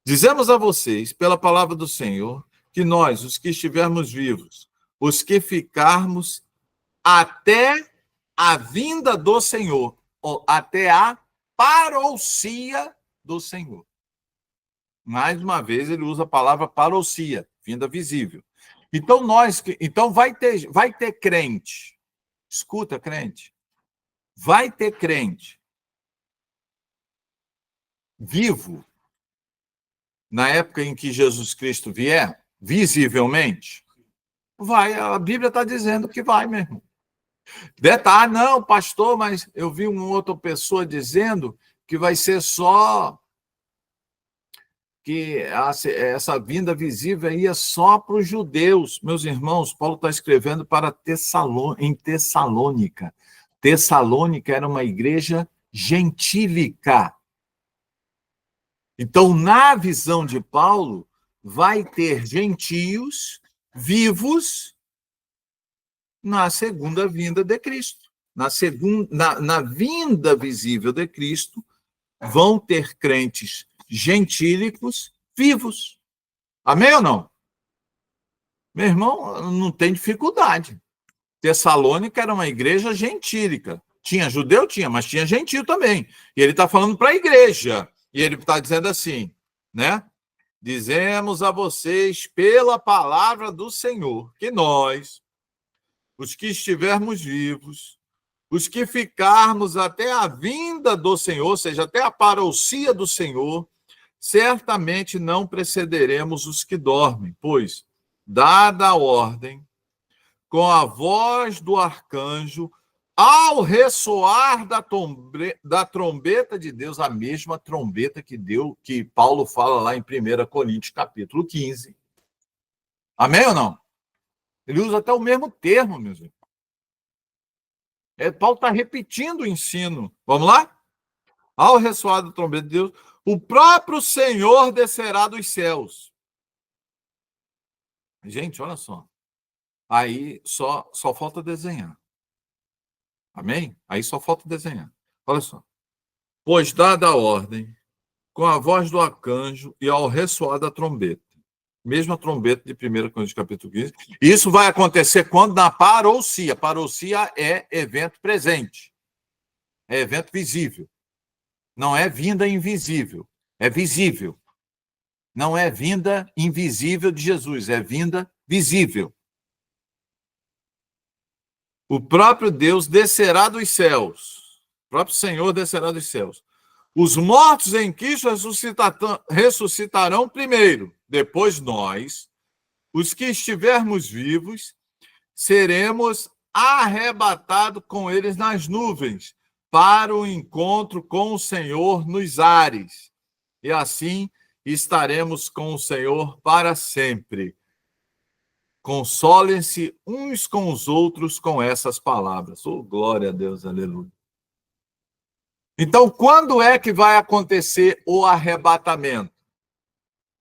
Dizemos a vocês, pela palavra do Senhor, que nós, os que estivermos vivos, os que ficarmos até a vinda do Senhor, ou até a parousia do Senhor. Mais uma vez, ele usa a palavra parousia, vinda visível. Então vai ter crente. Escuta, crente. Vai ter crente vivo na época em que Jesus Cristo vier, visivelmente? Vai, a Bíblia está dizendo que vai mesmo. Não, pastor, mas eu vi uma outra pessoa dizendo que vai ser só que essa vinda visível aí é só para os judeus. Meus irmãos, Paulo está escrevendo para em Tessalônica. Tessalônica era uma igreja gentílica. Então, na visão de Paulo, vai ter gentios vivos na segunda vinda de Cristo. Na vinda visível de Cristo, vão ter crentes gentílicos vivos. Amém ou não? Meu irmão, não tem dificuldade. Tessalônica era uma igreja gentílica. Tinha judeu? Tinha, mas tinha gentil também. E ele está falando para a igreja. E ele está dizendo assim, né? Dizemos a vocês, pela palavra do Senhor, que nós, os que estivermos vivos, os que ficarmos até a vinda do Senhor, ou seja, até a parousia do Senhor, certamente não precederemos os que dormem, pois, dada a ordem, com a voz do arcanjo, ao ressoar da trombeta de Deus, a mesma trombeta que Paulo fala lá em 1 Coríntios, capítulo 15. Amém ou não? Ele usa até o mesmo termo, meus irmãos. Paulo está repetindo o ensino. Vamos lá? Ao ressoar da trombeta de Deus, o próprio Senhor descerá dos céus. Gente, olha só. Aí só falta desenhar. Amém? Aí só falta desenhar. Olha só. Pois dada a ordem, com a voz do arcanjo e ao ressoar da trombeta. Mesma trombeta de 1 Coríntios capítulo 15. Isso vai acontecer quando? Na parousia. Parousia é evento presente. É evento visível. Não é vinda invisível. É visível. Não é vinda invisível de Jesus. É vinda visível. O próprio Deus descerá dos céus. O próprio Senhor descerá dos céus. Os mortos em Cristo ressuscitarão primeiro. Depois nós, os que estivermos vivos, seremos arrebatados com eles nas nuvens para o encontro com o Senhor nos ares. E assim estaremos com o Senhor para sempre. Consolem-se uns com os outros com essas palavras. Oh, glória a Deus, aleluia. Então, quando é que vai acontecer o arrebatamento?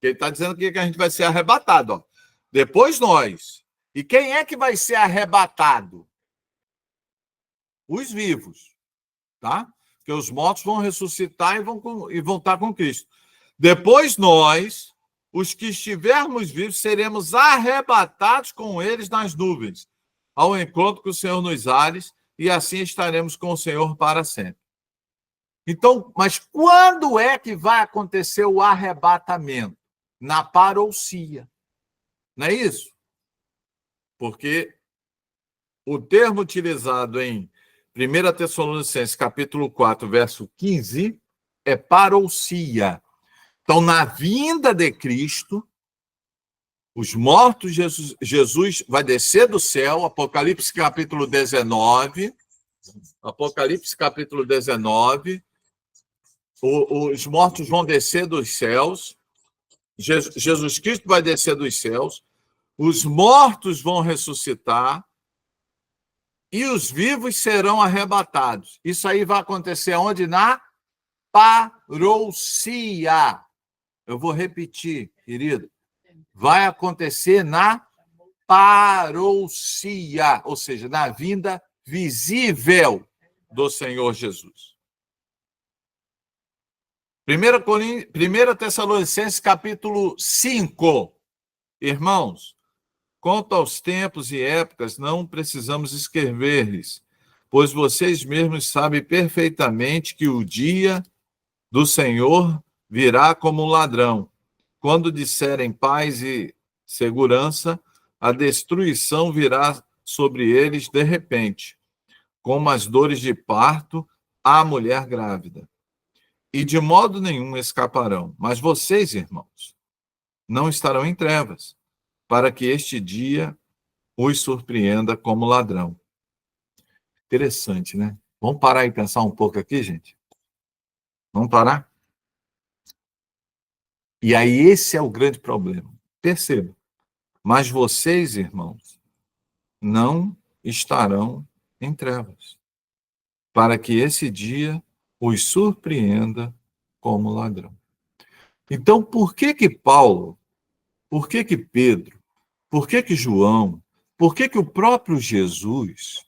Ele está dizendo que a gente vai ser arrebatado. Ó. Depois nós. E quem é que vai ser arrebatado? Os vivos. Tá? Porque os mortos vão ressuscitar e vão estar com Cristo. Depois nós, os que estivermos vivos, seremos arrebatados com eles nas nuvens, ao encontro com o Senhor nos ares, e assim estaremos com o Senhor para sempre. Então, mas quando é que vai acontecer o arrebatamento? Na parousia. Não é isso? Porque o termo utilizado em 1 Tessalonicenses, capítulo 4, verso 15, é parousia. Então, na vinda de Cristo, os mortos, Jesus vai descer do céu, Apocalipse capítulo 19, os mortos vão descer dos céus, Jesus Cristo vai descer dos céus, os mortos vão ressuscitar e os vivos serão arrebatados. Isso aí vai acontecer onde? Na parousia. Eu vou repetir, querido. Vai acontecer na parousia, ou seja, na vinda visível do Senhor Jesus. 1 Tessalonicenses, capítulo 5. Irmãos, quanto aos tempos e épocas, não precisamos escrever-lhes, pois vocês mesmos sabem perfeitamente que o dia do Senhor virá como um ladrão. Quando disserem paz e segurança, a destruição virá sobre eles de repente, como as dores de parto à mulher grávida. E de modo nenhum escaparão. Mas vocês, irmãos, não estarão em trevas, para que este dia os surpreenda como ladrão. Interessante, né? Vamos parar e pensar um pouco aqui, gente? Vamos parar? E aí esse é o grande problema. Perceba. Mas vocês, irmãos, não estarão em trevas, para que esse dia os surpreenda como ladrão. Então, por que Paulo, por que Pedro, por que João, por que o próprio Jesus,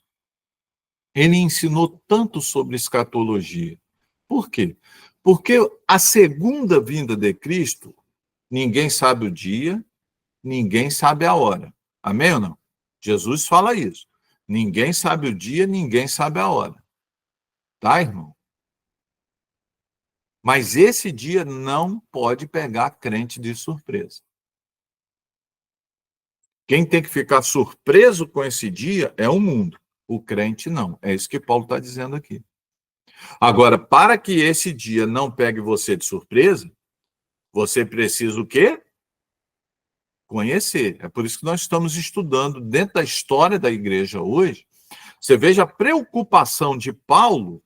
ele ensinou tanto sobre escatologia? Por quê? Porque a segunda vinda de Cristo, ninguém sabe o dia, ninguém sabe a hora. Amém ou não? Jesus fala isso. Ninguém sabe o dia, ninguém sabe a hora. Tá, irmão? Mas esse dia não pode pegar crente de surpresa. Quem tem que ficar surpreso com esse dia é o mundo. O crente não. É isso que Paulo está dizendo aqui. Agora, para que esse dia não pegue você de surpresa, você precisa o quê? Conhecer. É por isso que nós estamos estudando dentro da história da igreja hoje. Você veja a preocupação de Paulo,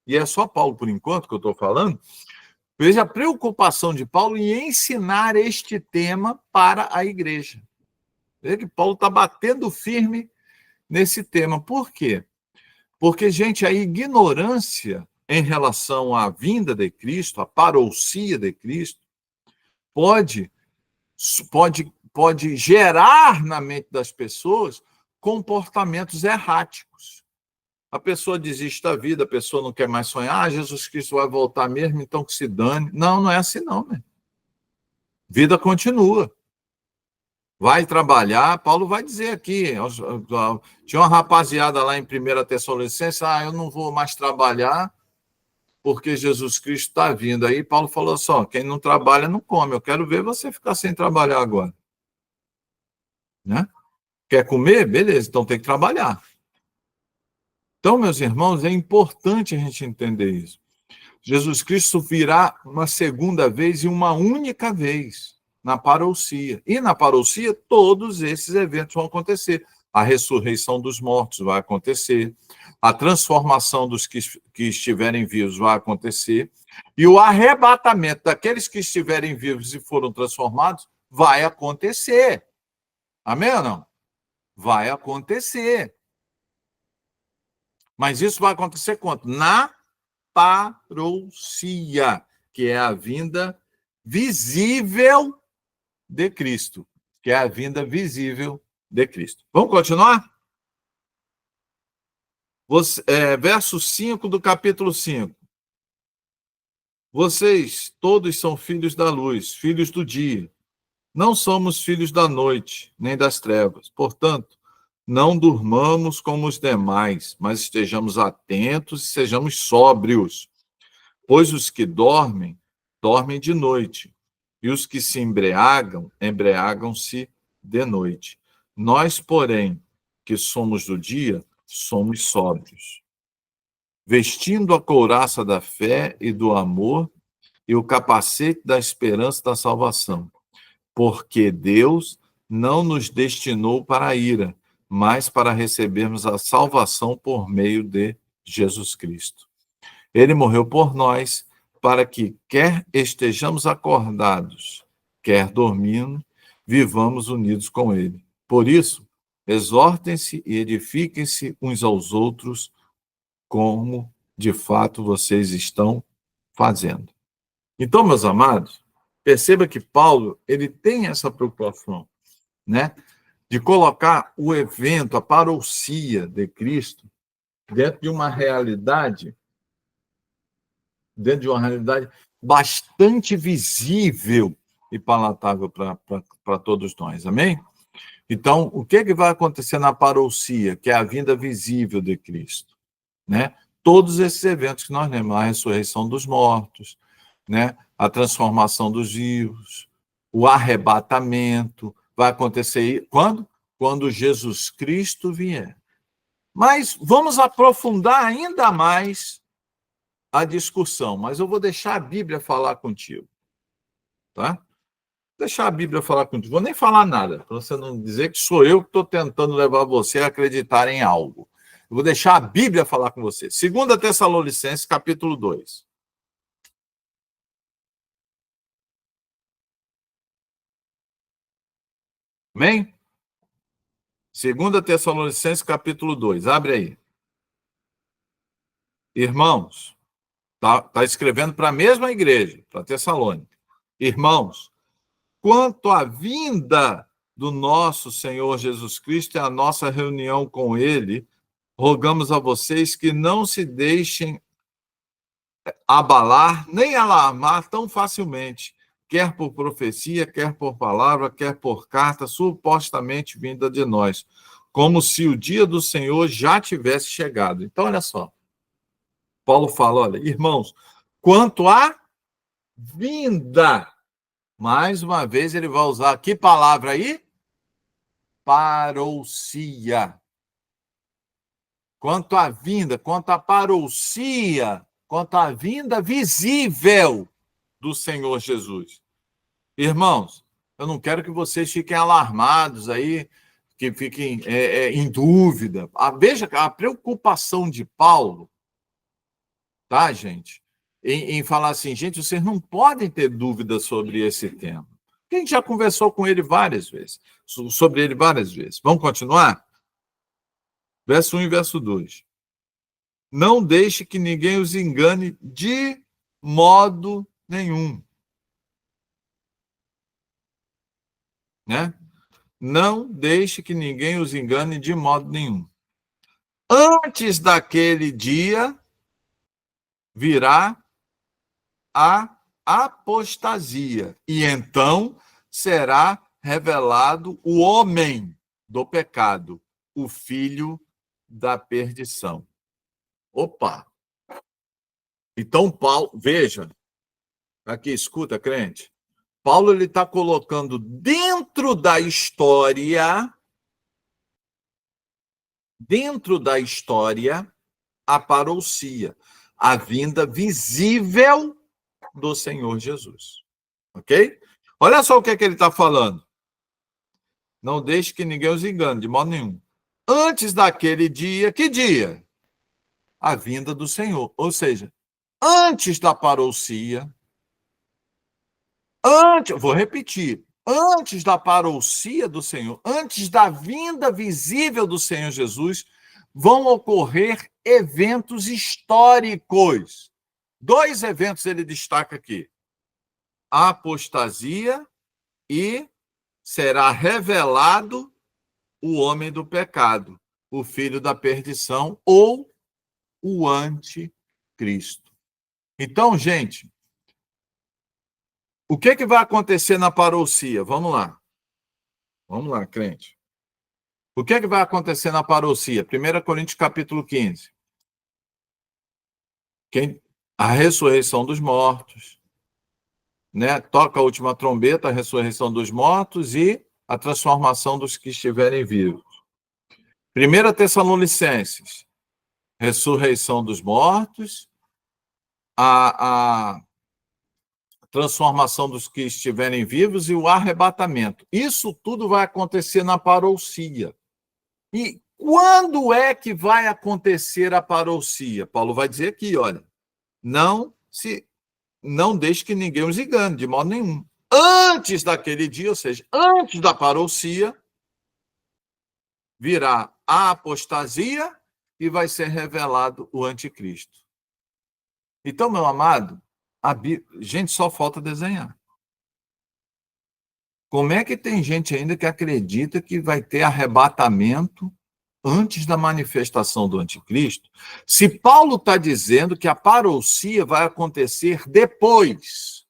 e é só Paulo por enquanto que eu estou falando, veja a preocupação de Paulo em ensinar este tema para a igreja. Veja que Paulo está batendo firme nesse tema. Por quê? Porque, gente, a ignorância em relação à vinda de Cristo, a parousia de Cristo, pode gerar na mente das pessoas comportamentos erráticos. A pessoa desiste da vida, a pessoa não quer mais sonhar, Jesus Cristo vai voltar mesmo, então que se dane. Não, não é assim não, né? Vida continua. Vai trabalhar, Paulo vai dizer aqui, tinha uma rapaziada lá em 1 Tessalonicenses, eu não vou mais trabalhar porque Jesus Cristo está vindo. Aí Paulo falou só, quem não trabalha não come, eu quero ver você ficar sem trabalhar agora. Né? Quer comer? Beleza, então tem que trabalhar. Então, meus irmãos, é importante a gente entender isso. Jesus Cristo virá uma segunda vez e uma única vez na parousia. E na parousia, todos esses eventos vão acontecer. A ressurreição dos mortos vai acontecer, a transformação dos que estiverem vivos vai acontecer, e o arrebatamento daqueles que estiverem vivos e foram transformados vai acontecer. Amém ou não? Vai acontecer. Mas isso vai acontecer quando? Na parousia, que é a vinda visível de Cristo, que é a vinda visível de Cristo. Vamos continuar? Verso 5 do capítulo 5. Vocês todos são filhos da luz, filhos do dia. Não somos filhos da noite, nem das trevas. Portanto, não durmamos como os demais, mas estejamos atentos e sejamos sóbrios. Pois os que dormem, dormem de noite, e os que se embriagam, embriagam-se de noite. Nós, porém, que somos do dia, somos sóbrios, vestindo a couraça da fé e do amor e o capacete da esperança da salvação. Porque Deus não nos destinou para a ira, mas para recebermos a salvação por meio de Jesus Cristo. Ele morreu por nós, para que, quer estejamos acordados, quer dormindo, vivamos unidos com ele. Por isso, exortem-se e edifiquem-se uns aos outros, como de fato vocês estão fazendo. Então, meus amados, perceba que Paulo ele tem essa preocupação, né, de colocar o evento, a parousia de Cristo, dentro de uma realidade bastante visível e palatável para todos nós, amém? Então, o que vai acontecer na parousia, que é a vinda visível de Cristo? Né? Todos esses eventos que nós lemos, a ressurreição dos mortos, né? A transformação dos vivos, o arrebatamento, vai acontecer quando? Quando Jesus Cristo vier. Mas vamos aprofundar ainda mais a discussão, mas eu vou deixar a Bíblia falar contigo, tá? Deixar a Bíblia falar contigo. Vou nem falar nada, para você não dizer que sou eu que estou tentando levar você a acreditar em algo. Eu vou deixar a Bíblia falar com você. 2 Tessalonicenses, capítulo 2. Amém? 2 Tessalonicenses, capítulo 2. Abre aí. Irmãos, tá escrevendo para a mesma igreja, para Tessalônica. Irmãos, quanto à vinda do nosso Senhor Jesus Cristo e a nossa reunião com ele, rogamos a vocês que não se deixem abalar nem alarmar tão facilmente, quer por profecia, quer por palavra, quer por carta supostamente vinda de nós, como se o dia do Senhor já tivesse chegado. Então, olha só. Paulo fala, olha, irmãos, quanto à vinda, mais uma vez ele vai usar que palavra aí? Parousia. quanto à vinda, quanto à parousia, quanto à vinda visível do Senhor Jesus. Irmãos, eu não quero que vocês fiquem alarmados aí, que fiquem em dúvida. Veja a preocupação de Paulo, tá, gente? Em falar assim, gente, vocês não podem ter dúvida sobre esse tema. A gente já conversou com ele várias vezes, sobre ele várias vezes. Vamos continuar? Verso 1 e verso 2. Não deixe que ninguém os engane de modo nenhum. Né? Não deixe que ninguém os engane de modo nenhum. Antes daquele dia virá a apostasia, e então será revelado o homem do pecado, o filho da perdição. Opa! Então, Paulo, veja, aqui, escuta, crente. Paulo ele está colocando dentro da história, a parousia, a vinda visível do Senhor Jesus. Ok? Olha só o que ele está falando. Não deixe que ninguém os engane, de modo nenhum. Antes daquele dia, que dia? A vinda do Senhor. Ou seja, antes da parousia, vou repetir, antes da parousia do Senhor, antes da vinda visível do Senhor Jesus, vão ocorrer eventos históricos. 2 eventos ele destaca aqui. A apostasia e será revelado o homem do pecado, o filho da perdição ou o anticristo. Então, gente, o que vai acontecer na parousia? Vamos lá. Vamos lá, crente. O que vai acontecer na parousia? 1 Coríntios capítulo 15. A ressurreição dos mortos, né? Toca a última trombeta, a ressurreição dos mortos e a transformação dos que estiverem vivos. 1 Tessalonicenses, ressurreição dos mortos, a transformação dos que estiverem vivos e o arrebatamento. Isso tudo vai acontecer na parousia. E quando é que vai acontecer a parousia? Paulo vai dizer aqui, olha, não deixe que ninguém os engane, de modo nenhum. Antes daquele dia, ou seja, antes da parousia, virá a apostasia e vai ser revelado o anticristo. Então, meu amado, gente, só falta desenhar. Como é que tem gente ainda que acredita que vai ter arrebatamento antes da manifestação do anticristo? Se Paulo está dizendo que a parousia vai acontecer depois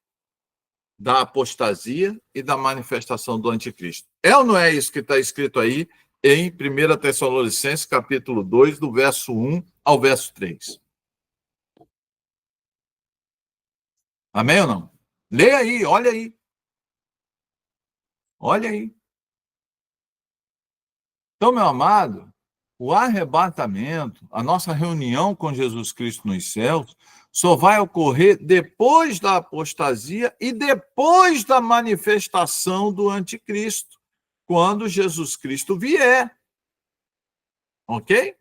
da apostasia e da manifestação do anticristo. É ou não é isso que está escrito aí em 1 Tessalonicenses, capítulo 2, do verso 1 ao verso 3? Amém ou não? Leia aí, olha aí. Olha aí. Então, meu amado, o arrebatamento, a nossa reunião com Jesus Cristo nos céus, só vai ocorrer depois da apostasia e depois da manifestação do anticristo, quando Jesus Cristo vier. Ok?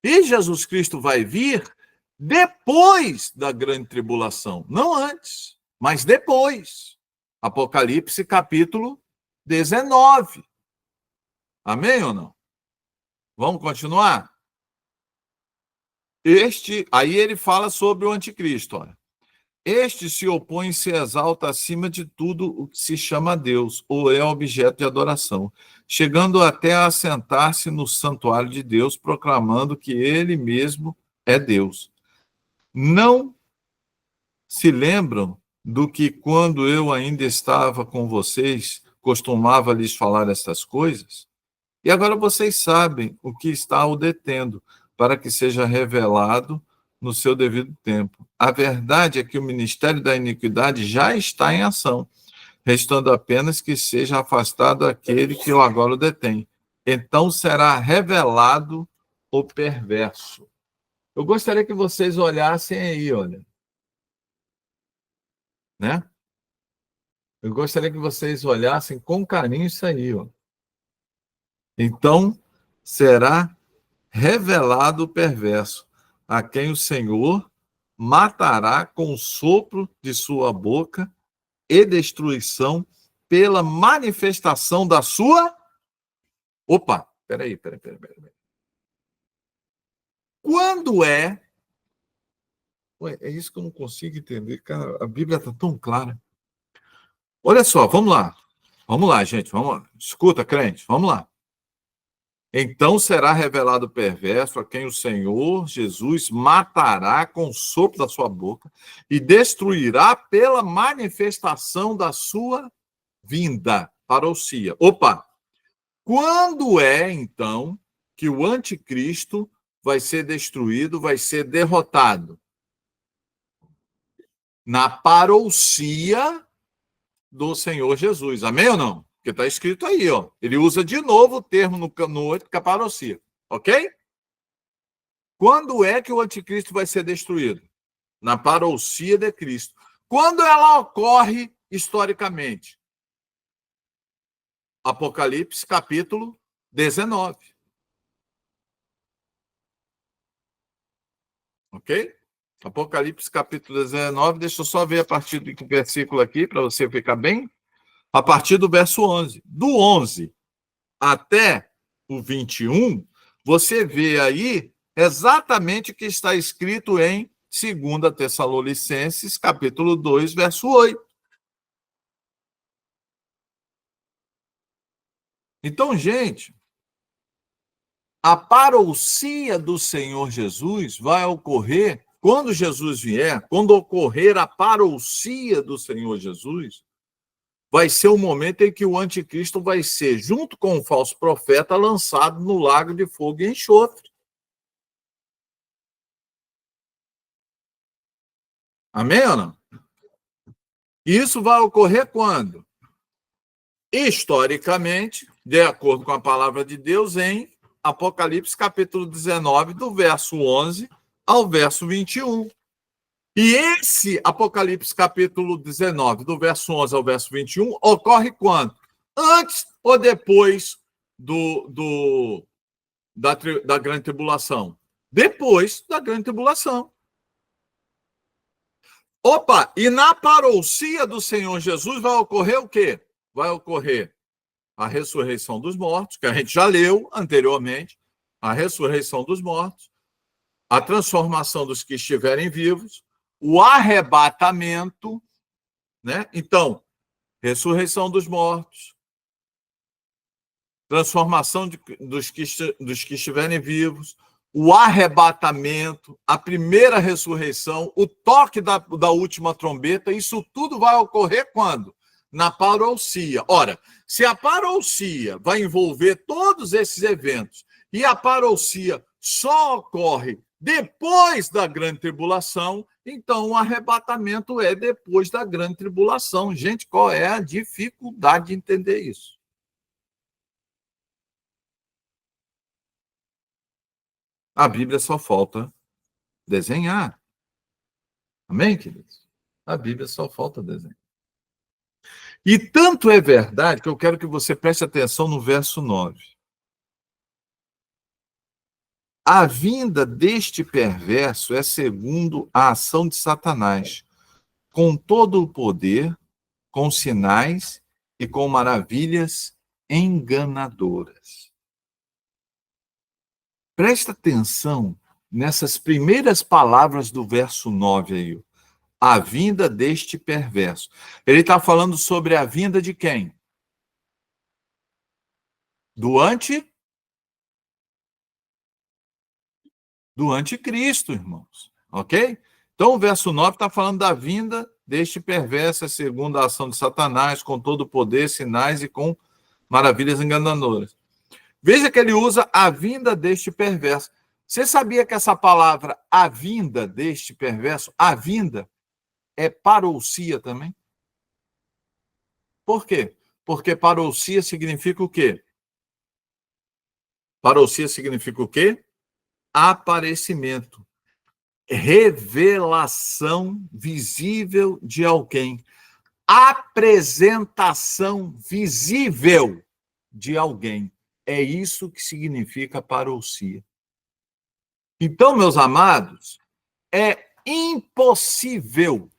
E Jesus Cristo vai vir depois da grande tribulação, não antes, mas depois. Apocalipse capítulo 19. Amém ou não? Vamos continuar? Aí ele fala sobre o anticristo, olha. Este se opõe e se exalta acima de tudo o que se chama Deus, ou é objeto de adoração, chegando até a assentar-se no santuário de Deus, proclamando que ele mesmo é Deus. Não se lembram do que, quando eu ainda estava com vocês, costumava lhes falar essas coisas? E agora vocês sabem o que está o detendo, para que seja revelado no seu devido tempo. A verdade é que o ministério da iniquidade já está em ação, restando apenas que seja afastado aquele que agora o detém. Então será revelado o perverso. Eu gostaria que vocês olhassem aí, olha. Né? Eu gostaria que vocês olhassem com carinho isso aí, ó. Então, será revelado o perverso, a quem o Senhor matará com o sopro de sua boca e destruição pela manifestação da sua... Opa, peraí. Quando é... Ué, é isso que eu não consigo entender, cara. A Bíblia está tão clara. Olha só, vamos lá. Vamos lá, gente, vamos lá. Escuta, crente, vamos lá. Então será revelado o perverso, a quem o Senhor Jesus matará com o sopro da sua boca e destruirá pela manifestação da sua vinda, parousia. Opa! Quando é, então, que o anticristo vai ser destruído, vai ser derrotado? Na parousia do Senhor Jesus. Amém ou não? Porque está escrito aí, ó. Ele usa de novo o termo no parousia. Ok? Quando é que o anticristo vai ser destruído? Na parousia de Cristo. Quando ela ocorre historicamente? Apocalipse, capítulo 19. Ok? Apocalipse, capítulo 19. Deixa eu só ver a partir do versículo aqui, para você ficar bem. A partir do verso 11. Do 11 até o 21, você vê aí exatamente o que está escrito em 2 Tessalonicenses, capítulo 2, verso 8. Então, gente, a parousia do Senhor Jesus vai ocorrer quando Jesus vier, quando ocorrer a parousia do Senhor Jesus, vai ser o momento em que o anticristo vai ser, junto com o falso profeta, lançado no lago de fogo e enxofre. Amém ou não? Isso vai ocorrer quando? Historicamente, de acordo com a palavra de Deus, em Apocalipse capítulo 19, do verso 11 ao verso 21. E esse Apocalipse capítulo 19, do verso 11 ao verso 21, ocorre quando? Antes ou depois da grande tribulação? Depois da grande tribulação. Opa, e na parousia do Senhor Jesus vai ocorrer o quê? Vai ocorrer a ressurreição dos mortos, que a gente já leu anteriormente, a ressurreição dos mortos, a transformação dos que estiverem vivos, o arrebatamento, né? Então, ressurreição dos mortos, transformação dos que estiverem vivos, o arrebatamento, a primeira ressurreição, o toque da última trombeta, isso tudo vai ocorrer quando? Na parousia. Ora, se a parousia vai envolver todos esses eventos e a parousia só ocorre depois da grande tribulação, então o arrebatamento é depois da grande tribulação. Gente, qual é a dificuldade de entender isso? A Bíblia só falta desenhar. Amém, queridos? A Bíblia só falta desenhar. E tanto é verdade que eu quero que você preste atenção no verso 9. A vinda deste perverso é segundo a ação de Satanás, com todo o poder, com sinais e com maravilhas enganadoras. Presta atenção nessas primeiras palavras do verso 9 aí. A vinda deste perverso. Ele está falando sobre a vinda de quem? Do anticristo, irmãos. Ok? Então, o verso 9 está falando da vinda deste perverso, segundo a ação de Satanás, com todo o poder, sinais e com maravilhas enganadoras. Veja que ele usa a vinda deste perverso. Você sabia que essa palavra, a vinda deste perverso, a vinda, é parousia também? Por quê? Porque parousia significa o quê? Parousia significa o quê? aparecimento, revelação visível de alguém, apresentação visível de alguém. É isso que significa parousia. Então, meus amados, é impossível.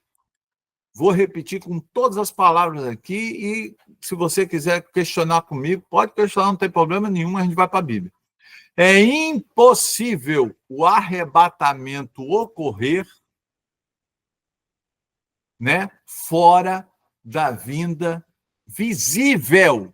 Vou repetir com todas as palavras aqui e se você quiser questionar comigo, pode questionar, não tem problema nenhum, a gente vai para a Bíblia. É impossível o arrebatamento ocorrer, né, fora da vinda visível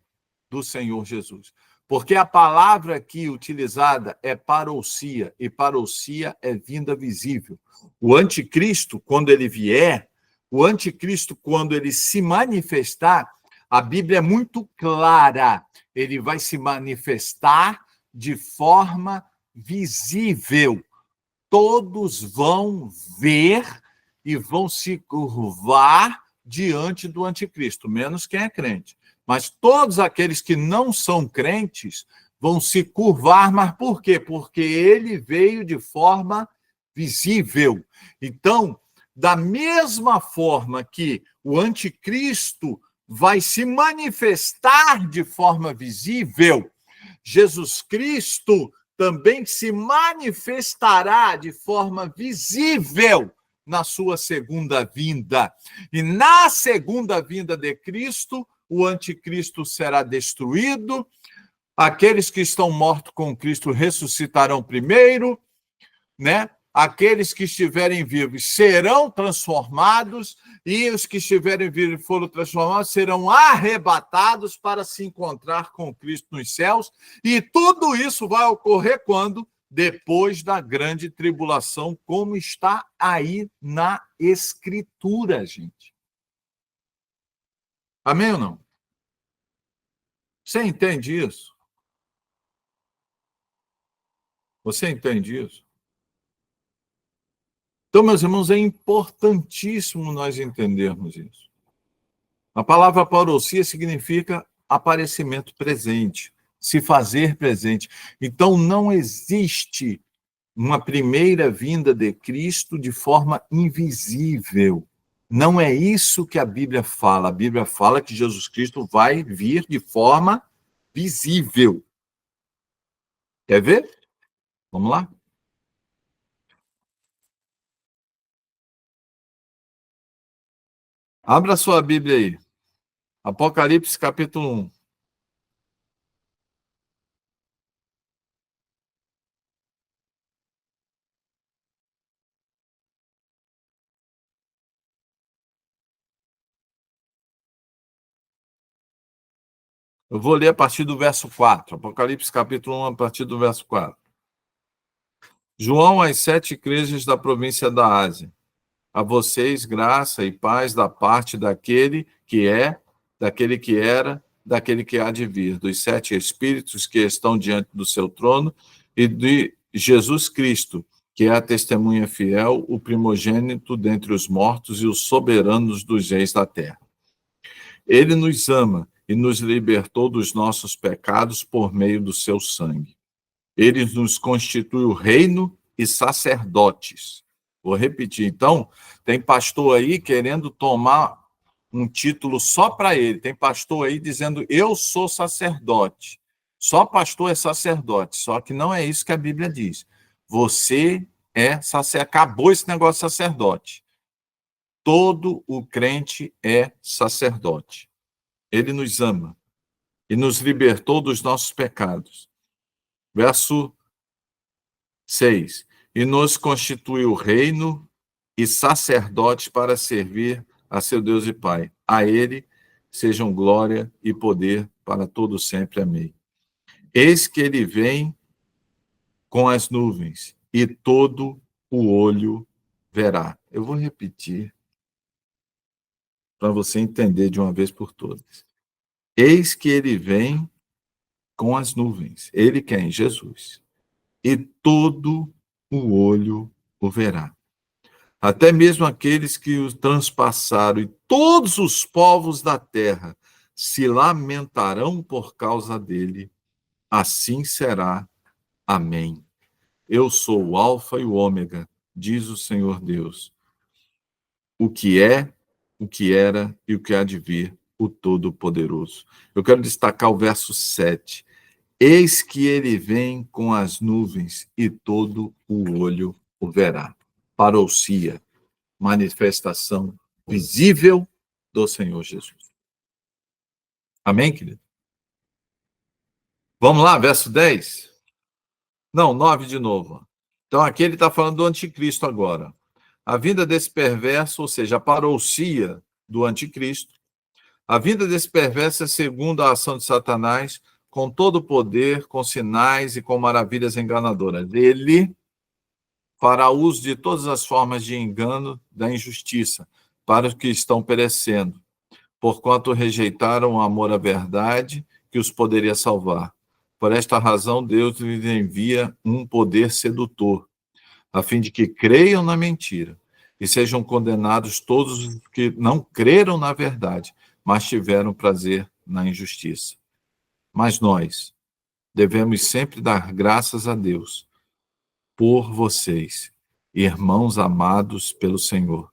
do Senhor Jesus. Porque a palavra aqui utilizada é parousia, e parousia é vinda visível. O anticristo, quando ele vier, o anticristo, quando ele se manifestar, a Bíblia é muito clara, ele vai se manifestar de forma visível. Todos vão ver e vão se curvar diante do anticristo, menos quem é crente. Mas todos aqueles que não são crentes vão se curvar, mas por quê? Porque ele veio de forma visível. Então, da mesma forma que o anticristo vai se manifestar de forma visível, Jesus Cristo também se manifestará de forma visível na sua segunda vinda. E na segunda vinda de Cristo, o anticristo será destruído, aqueles que estão mortos com Cristo ressuscitarão primeiro, né? Aqueles que estiverem vivos serão transformados, e os que estiverem vivos e foram transformados serão arrebatados para se encontrar com Cristo nos céus, e tudo isso vai ocorrer quando? Depois da grande tribulação, como está aí na Escritura, gente. Amém ou não? Você entende isso? Você entende isso? Então, meus irmãos, é importantíssimo nós entendermos isso. A palavra parousia significa aparecimento presente, se fazer presente. Então, não existe uma primeira vinda de Cristo de forma invisível. Não é isso que a Bíblia fala. A Bíblia fala que Jesus Cristo vai vir de forma visível. Quer ver? Vamos lá? Abra sua Bíblia aí. Apocalipse, capítulo 1. Eu vou ler a partir do verso 4. Apocalipse, capítulo 1, a partir do verso 4. João às 7 igrejas da província da Ásia. A vocês graça e paz da parte daquele que é, daquele que era, daquele que há de vir, dos 7 espíritos que estão diante do seu trono e de Jesus Cristo, que é a testemunha fiel, o primogênito dentre os mortos e os soberanos dos reis da terra. Ele nos ama e nos libertou dos nossos pecados por meio do seu sangue. Ele nos constitui o reino e sacerdotes. Vou repetir. Então, tem pastor aí querendo tomar um título só para ele. Tem pastor aí dizendo, eu sou sacerdote. Só pastor é sacerdote. Só que não é isso que a Bíblia diz. Você é sacerdote. Acabou esse negócio de sacerdote. Todo o crente é sacerdote. Ele nos ama e nos libertou dos nossos pecados. Verso 6. E nos constituiu reino e sacerdotes para servir a seu Deus e Pai. A ele sejam glória e poder para todo sempre. Amém. Eis que ele vem com as nuvens e todo o olho verá. Eu vou repetir para você entender de uma vez por todas. Eis que ele vem com as nuvens. Ele quem? Jesus. E todo o olho o verá. Até mesmo aqueles que o transpassaram, e todos os povos da terra se lamentarão por causa dele. Assim será. Amém. Eu sou o Alfa e o Ômega, diz o Senhor Deus, o que é, o que era e o que há de vir, o Todo-Poderoso. Eu quero destacar o verso 7. Eis que ele vem com as nuvens e todo o olho o verá. Parousia, manifestação visível do Senhor Jesus. Amém, querido? Vamos lá, verso 10? Não, 9 de novo. Então aqui ele está falando do anticristo agora. A vinda desse perverso, ou seja, a parousia do anticristo, a vinda desse perverso é segundo a ação de Satanás, com todo o poder, com sinais e com maravilhas enganadoras. Ele fará uso de todas as formas de engano da injustiça para os que estão perecendo, porquanto rejeitaram o amor à verdade que os poderia salvar. Por esta razão, Deus lhes envia um poder sedutor, a fim de que creiam na mentira e sejam condenados todos os que não creram na verdade, mas tiveram prazer na injustiça. Mas nós devemos sempre dar graças a Deus por vocês, irmãos amados pelo Senhor,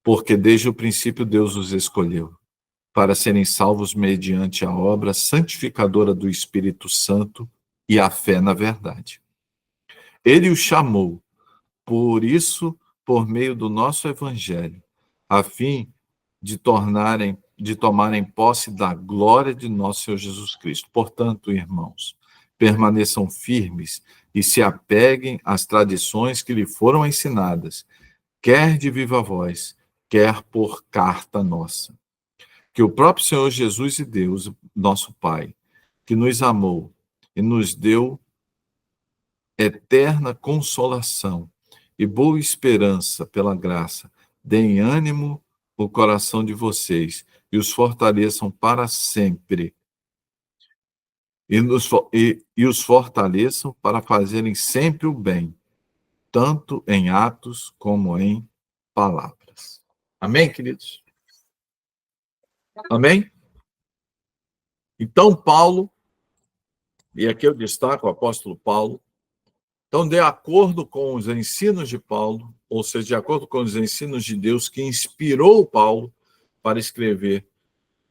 porque desde o princípio Deus os escolheu para serem salvos mediante a obra santificadora do Espírito Santo e a fé na verdade. Ele os chamou, por isso, por meio do nosso evangelho, a fim de tomarem posse da glória de nosso Senhor Jesus Cristo. Portanto, irmãos, permaneçam firmes e se apeguem às tradições que lhe foram ensinadas, quer de viva voz, quer por carta nossa. Que o próprio Senhor Jesus e Deus, nosso Pai, que nos amou e nos deu eterna consolação e boa esperança pela graça, deem ânimo o coração de vocês e os fortaleçam para sempre. E os fortaleçam para fazerem sempre o bem, tanto em atos como em palavras. Amém, queridos? Amém? Então, Paulo, e aqui eu destaco o apóstolo Paulo, então, de acordo com os ensinos de Paulo, ou seja, de acordo com os ensinos de Deus que inspirou Paulo para escrever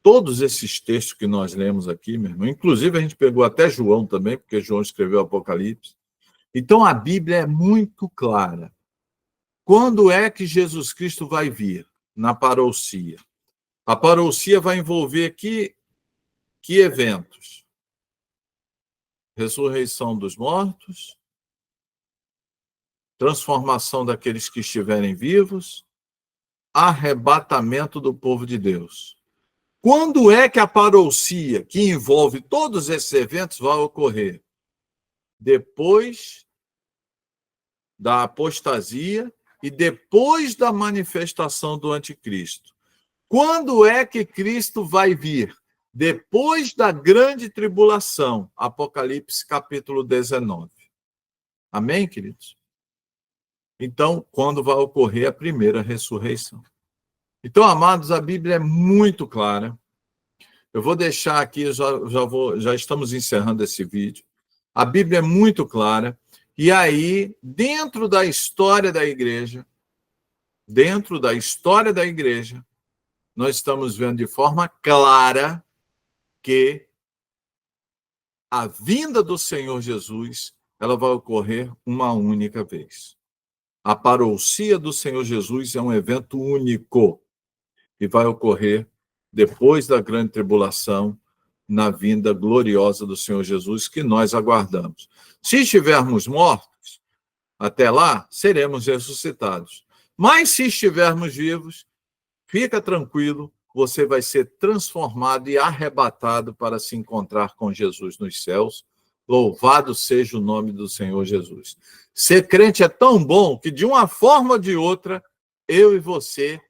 todos esses textos que nós lemos aqui, meu irmão, inclusive a gente pegou até João também, porque João escreveu Apocalipse. Então, a Bíblia é muito clara. Quando é que Jesus Cristo vai vir? Na parousia. A parousia vai envolver que eventos? Ressurreição dos mortos, transformação daqueles que estiverem vivos, arrebatamento do povo de Deus. Quando é que a parousia, que envolve todos esses eventos, vai ocorrer? Depois da apostasia e depois da manifestação do anticristo. Quando é que Cristo vai vir? Depois da grande tribulação. Apocalipse capítulo 19. Amém, queridos? Então, quando vai ocorrer a primeira ressurreição? Então, amados, a Bíblia é muito clara. Eu vou deixar aqui, já estamos encerrando esse vídeo. A Bíblia é muito clara. E aí, dentro da história da igreja, nós estamos vendo de forma clara que a vinda do Senhor Jesus, ela vai ocorrer uma única vez. A parousia do Senhor Jesus é um evento único que vai ocorrer depois da grande tribulação, na vinda gloriosa do Senhor Jesus, que nós aguardamos. Se estivermos mortos, até lá, seremos ressuscitados. Mas se estivermos vivos, fica tranquilo, você vai ser transformado e arrebatado para se encontrar com Jesus nos céus. Louvado seja o nome do Senhor Jesus. Ser crente é tão bom que, de uma forma ou de outra, eu e você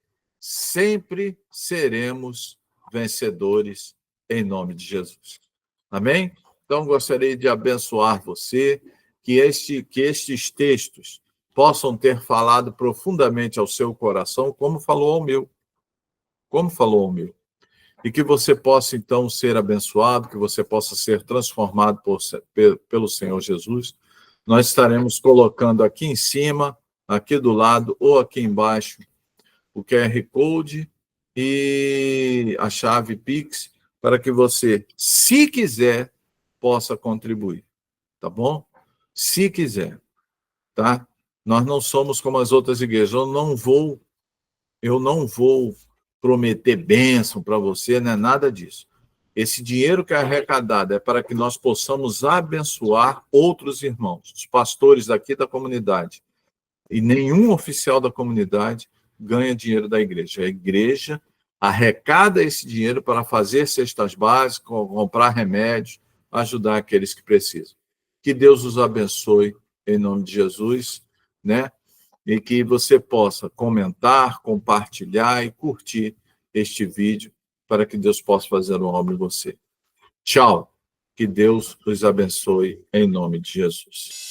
sempre seremos vencedores em nome de Jesus. Amém? Então, gostaria de abençoar você, que estes textos possam ter falado profundamente ao seu coração, como falou ao meu. E que você possa, então, ser abençoado, que você possa ser transformado pelo Senhor Jesus, Nós estaremos colocando aqui em cima, aqui do lado ou aqui embaixo o QR Code e a chave Pix para que você, se quiser, possa contribuir, tá bom? Se quiser, tá? Nós não somos como as outras igrejas. Eu não vou prometer bênção para você, não é nada disso. Esse dinheiro que é arrecadado é para que nós possamos abençoar outros irmãos, os pastores daqui da comunidade. E nenhum oficial da comunidade ganha dinheiro da igreja. A igreja arrecada esse dinheiro para fazer cestas básicas, comprar remédios, ajudar aqueles que precisam. Que Deus os abençoe em nome de Jesus, né? E que você possa comentar, compartilhar e curtir este vídeo para que Deus possa fazer uma obra em você. Tchau. Que Deus os abençoe em nome de Jesus.